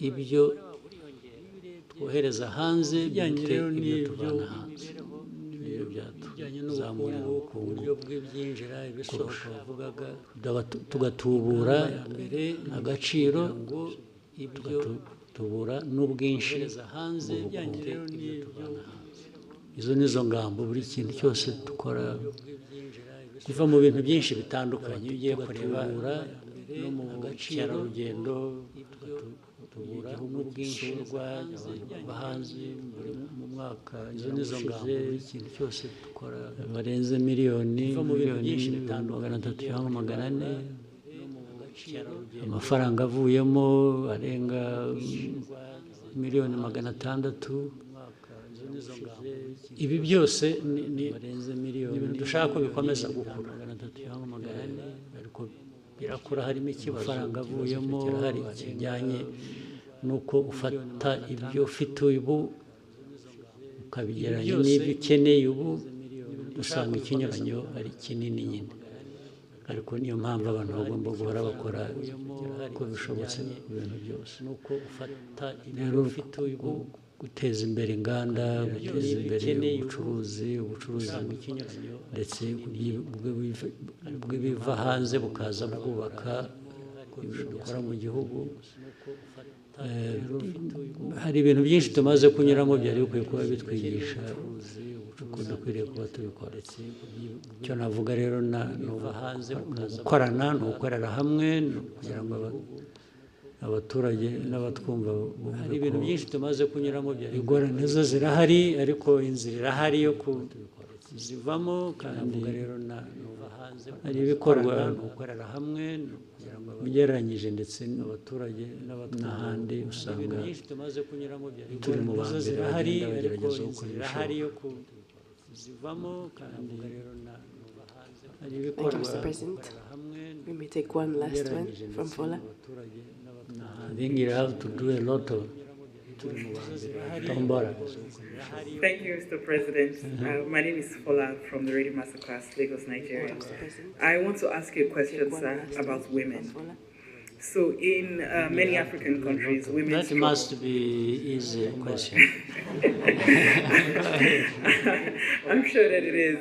ibyo twohereza hanze bite ibyo tuvana hanze. Ibyo byatuzamura ubukungu kurusha bavugaga, tugatubura agaciro, tugatubura n'ubwinshi bw'ubukungu. Izo nizo ngamba. Buri kintu cyose dukora kiva mu bintu byinshi bitandukanye. Iyo ugiye kureba no mu bukerarugendo, tubura n'ubwinshi bw'abahanzi mu mwaka. Izo nizo ngamba. Buri kintu cyose dukora barenze miliyoni 300 cyangwa 400, amafaranga avuyemo arenga miliyoni 600. Ibi byose ni ibintu dushaka ko bikomeza gukura, ariko birakura harimo ikibazo amafaranga avuyemo kirahari kijyanye nuko ufata ibyo ufite ubu ukabigeranya n'ibyo ukeneye ubu usanga ikinyuranyo ari kinini nyine ariko niyo mpamvu abantu bagomba guhora bakora uko bishobotse ku bintu byose nuko ufata ibyo ufite ubu guteza imbere inganda guteza imbere ubucuruzi ndetse bw'ibiva hanze bukaza bwubaka bikora mu gihugu hari ibintu byinshi tumaze kunyuramo byari bikwiye kuba bitwigisha uko dukwiriye kuba tubikora icyo navuga rero ni gukorana ni ugukorera hamwe kugira ngo abaturage n'abatwumva hari ibintu byinshi tumaze kunyuramo byari ingorane zo zirahari ariko inzira irahari yo kuzivamo kandi rero hari ibikorwa ni ugukorera hamwe ugereranyije ndetse n'abaturage n'ahandi usanga turi mu ba mbere bagenda bagerageza gukora ibishoboka kuzivamo kandi rero hari ibikorwa We may take one last one from Fola. I think you have to do a lot of Tombora. Thank you, Mr. President. My name is Fola from the Radio Masterclass, Lagos, Nigeria. I want to ask you a question, sir, about women. So in many African countries, women... That must be easy question. I'm sure that it is.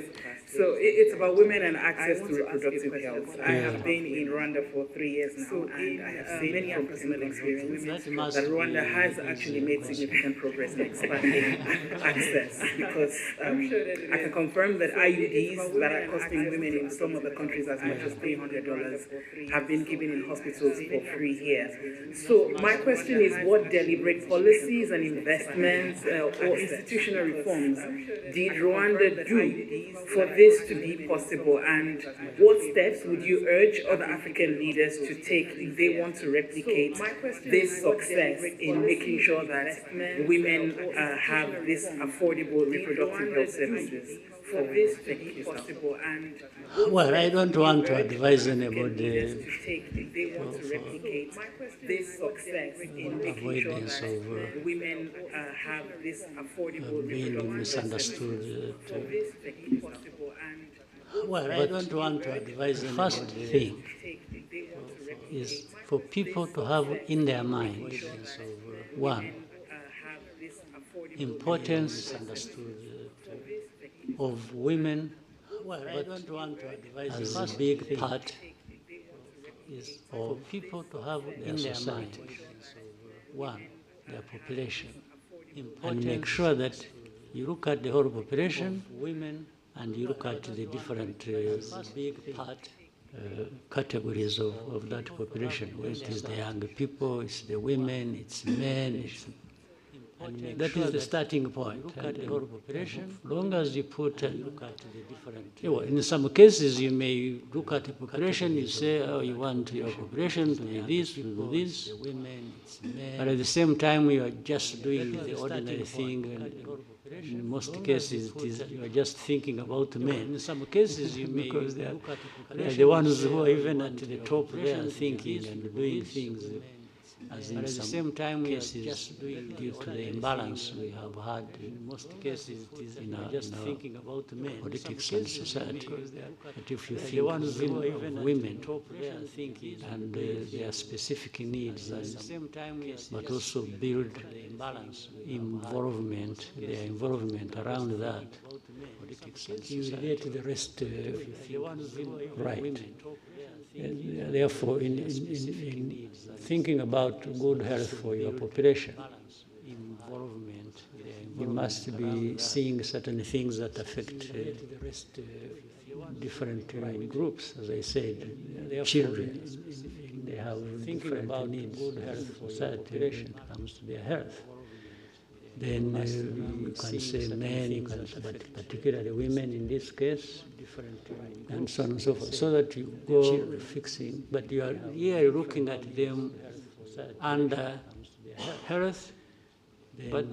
So it's about women and access to reproductive health. I have been in Rwanda for 3 years now, and I have seen from personal experience that Rwanda has actually made significant progress in expanding access, because I can confirm that IUDs that are costing women in some of the countries as much as $300 have been given in hospitals for free here. So my question is, what deliberate policies and investments or institutional reforms did Rwanda do for this to be possible, and what steps would you urge other African leaders to take if they want to replicate this success in making sure that women have this affordable reproductive health services? For this to be possible, and well, I don't want to advise anybody this success in making sure that women have this affordable being misunderstood. Well, I don't want to advise the first thing is for people to have in their mind, one, importance understood of women, but as a big part is for people to have in their mind, one, their population, and make sure that you look at the whole population, women, and you look at the different big part categories of that population. It is the young people, it's the women, it's men. That is the starting point. Look at the whole population. As long as you put, look at the different. In some cases, you may look at the population. You say, "Oh, you want your population to do this, to do this." But at the same time, you are just doing the ordinary thing. In most cases, you are just thinking about men. In some cases, you may, because they are the ones who are even at the top there thinking and doing things. As in at the same time, cases, due to the imbalance we have had in most cases, in our, just thinking about men, politics and society. But if you think of women and their specific needs, but also build their involvement around that, you get the rest right. Therefore, in thinking about good health for your population, you must be seeing certain things that affect different groups. As I said, children, they have different needs. Good health for society when it comes to their health. Then you can say men, but particularly women in this case, and so on and so forth, so that you go fixing. But you are here looking at them under health, but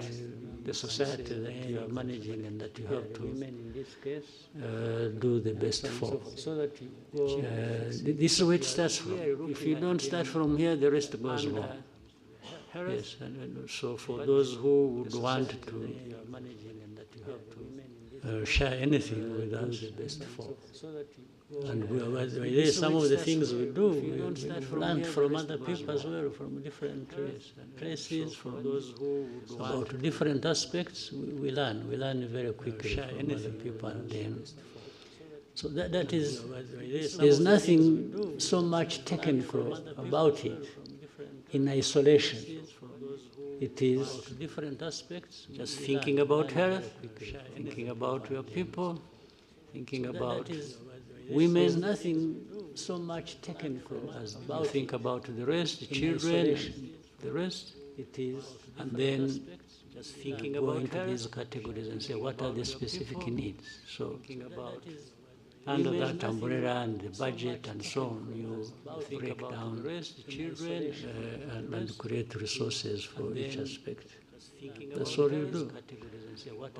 the society that you are managing and that you have to do the best for. This is where it starts from. If you don't start from here, the rest goes wrong. Yes, and so for those who would want to share anything with us, the best for. And some of the things we do, we learn from other people as well, from different places, from those who about different aspects. We learn very quickly from other people, and then. So that is, there's nothing so much technical about it in isolation. It is different aspects, just thinking about health, thinking about your people, thinking about women, nothing so much technical as about think about the rest, the children, the rest. It is, and then just thinking about into these categories and say what are the specific needs. So under that umbrella and the budget and so on, you break down the children and create resources for each aspect. That's all you do. But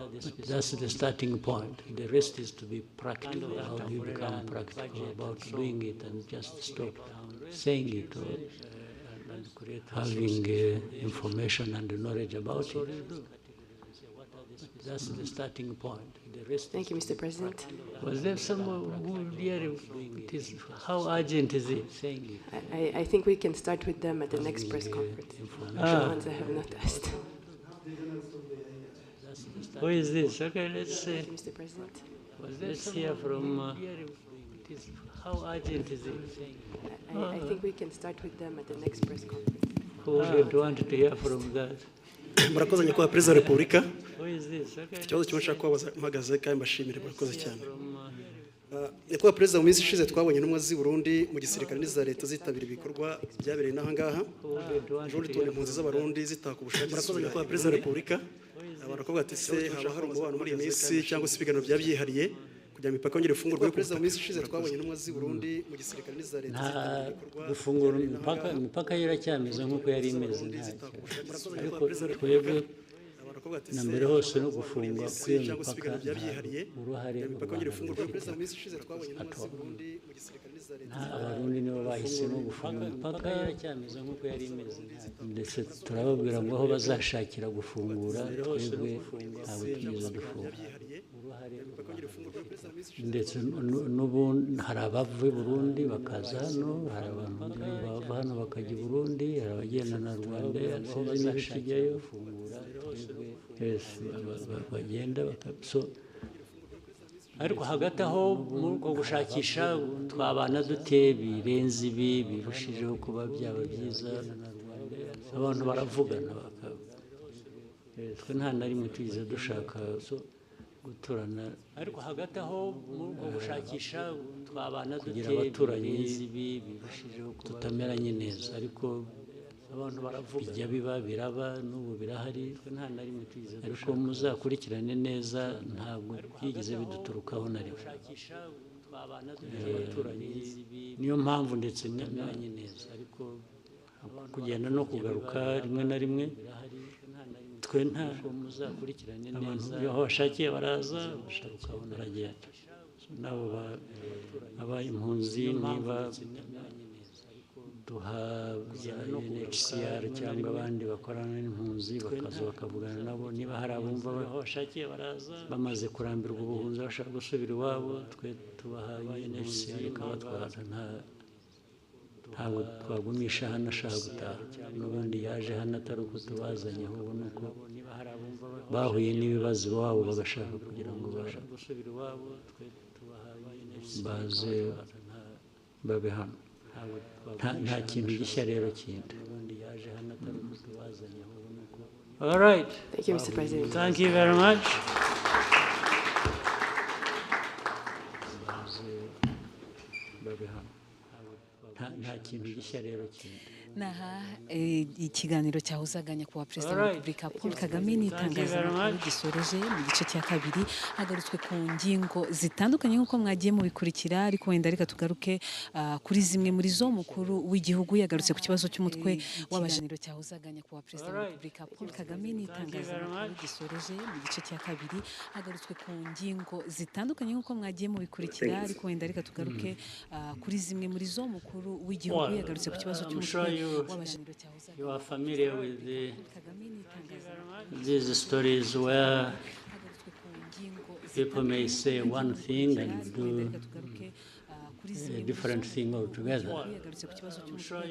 that's the starting point. The rest is to be practical. How do you become practical about doing it and just stop saying it or having information and knowledge about it? That's the starting point. Thank you, Mr. President. Was there someone who really, how urgent is it? I think we can start with them at the next press conference. The ones I have not asked. Who is this? Okay, let's see. Thank you, Mr. President. Let's hear from. How urgent is it? I think we can start with them at the next press conference. Who would want to hear from that? murakoze nyakubahwa Perezida wa Repubulika. Who is this? Okay. Ikibazo kimwe nshaka kubabaza mpagaze kandi mbashimire murakoze cyane. Nyakubahwa Perezida, mu minsi ishize twabonye intumwa z'i Burundi mu gisirikare n'iza leta zitabira ibikorwa byabereye n'aha ngaha. Ejo tubona impunzi z'Abarundi zitaka ubushake. Murakoze nyakubahwa Perezida wa Repubulika. Baravuga ati se haba hari umubano muri iyi minsi cyangwa se ibiganiro byihariye kugira imipaka yongere ifungurwe. Perezida, mu minsi ishize twabonye intumwa z'i Burundi mu gisirikare n'iza leta zitabira ibikorwa. Gufungura imipaka iracyameze nk'uko yari imeze, ariko twebwe na mbere hose no gufunga kw'iyo mipaka uruhare Abarundi nibo bahisemo gufunga imipaka iracyameze nk'uko yari imeze, ndetse turababwira ngo aho bazashakira gufungura twebwe ntabwo tugeze dufunga. Ndetse n'ubu hari abava i Burundi bakaza hano, hari abantu bava hano bakajya i Burundi, hari abagenda na Rwanda sinzi n'ibikijyayo bagenda ariko hagati aho muri uko gushakisha twabana dute birenze ibi birushijeho kuba byaba byiza, abantu baravugana twe nta na rimwe tugeze dushaka guturana, ariko hagati aho muri uko gushakisha twabana kugira abaturanyi birushijeho tutameranye neza, ariko abantu baravuga bijya biba biraba n'ubu birahari, twe nta na rimwe tugeze, ariko muzakurikirane neza ntabwo byigeze biduturukaho na rimwe. Niyo mpamvu ndetse mweranye neza, ariko kugenda no kugaruka rimwe na rimwe twe ntabwo muzakurikirane neza, aho bashakiye baraza bashaka baragenda. Nabo aba impunzi niba duha UNHCR cyangwa abandi bakorana n'impunzi bakaza bakavugana nabo, niba hari abumva bashakiye baraza bamaze kurambirwa ubuhunzi bashaka gusubira iwabo, twe tubaha UNHCR ikabatwara, ntabwo twagumisha hano ashaka gutaha, n'ubundi yaje hano atari uko tubazanye, ahubwo ni uko bahuye n'ibibazo iwabo bagashaka kugira ngo baze babe hano. Nta kintu gishya rero kindi. All right. Thank you, Mr. President. Thank you very much. Nta kintu gishya rero kindi. naha ikiganiro cyahuzaga nyakubahwa perezida wa repubulika Paul Kagame n'itangazamakuru gisoreje mu gice cya kabiri hagarutswe ku ngingo zitandukanye nk'uko mwagiye mubikurikira, ariko wenda reka tugaruke kuri zimwe muri zo. Mukuru w'igihugu yagarutse ku kibazo cy'umutwe w'abajaniro cyahuzaga nyakubahwa perezida wa repubulika Paul Kagame n'itangazamakuru gisoreje mu gice cya kabiri hagarutswe ku ngingo zitandukanye nk'uko mwagiye mubikurikira, ariko wenda reka tugaruke kuri zimwe muri zo. Mukuru w'igihugu yagarutse ku kibazo cy'umutwe w'abajaniro cyahuzaga. You are familiar with these stories where people may say one thing and do a different thing altogether,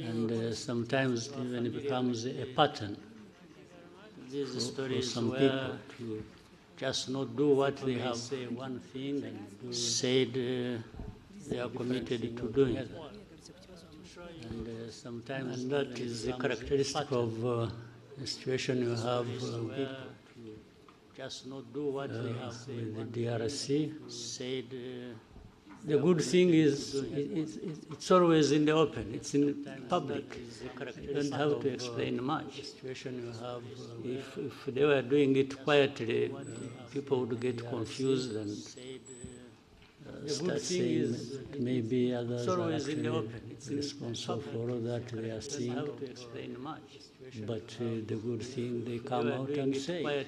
and sometimes even it becomes a pattern for some people to just not do what they have one thing and said they are committed to doing that. And sometimes that is a characteristic of the situation you have people to just not do what they have with the DRC said. The good thing is it's always in the open, it's in public. You don't have to explain much. Situation you have, if they were doing it quietly, people would get confused and start saying that maybe others are actually responsible for all that they are seeing. But the good thing, they come out and say.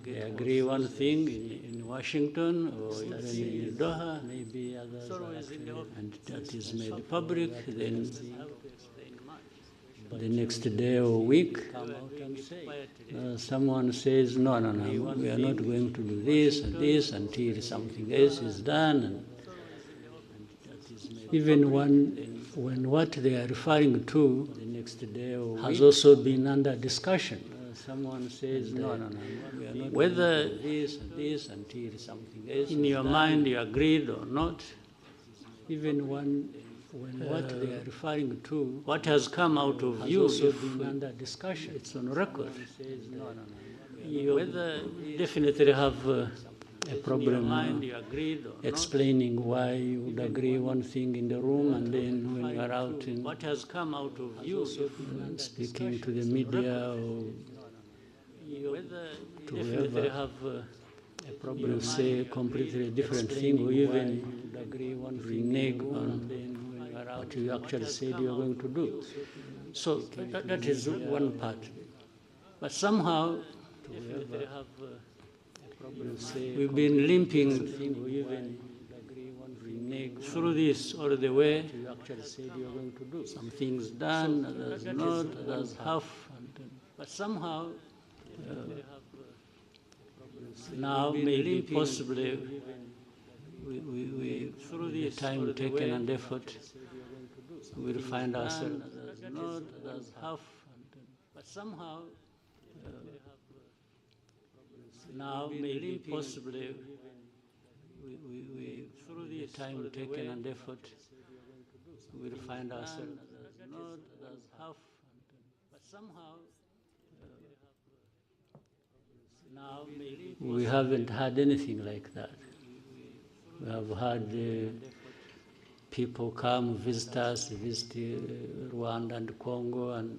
They agree one thing in Washington or even in Doha, maybe others are actually, and that is made public. Then the next day or week, someone says, no, we are not going to do this and this until something else is done. And even when what they are referring to the next day or week has also been under discussion. Someone says, no, we are not whether this and this until something else in your mind you agreed or not, even when what they are referring to, what has come out of you, also been under discussion, it's on record. You whether definitely have a problem explaining why you would agree one thing in the room and then when you are out in what has come out of you, speaking to the media or to whoever have a problem, say a completely different thing, or even renege on what you actually said you are going to do. So that is one part. But somehow we've been limping through this all the way. Some things done, others not, others half. But somehow now maybe possibly we through the time taken and effort we'll find ourselves not as half, but somehow now maybe possibly we through the time taken and effort we'll find ourselves not as half, but somehow now we haven't had anything like that. We have had people come visit us, visit Rwanda and Congo, and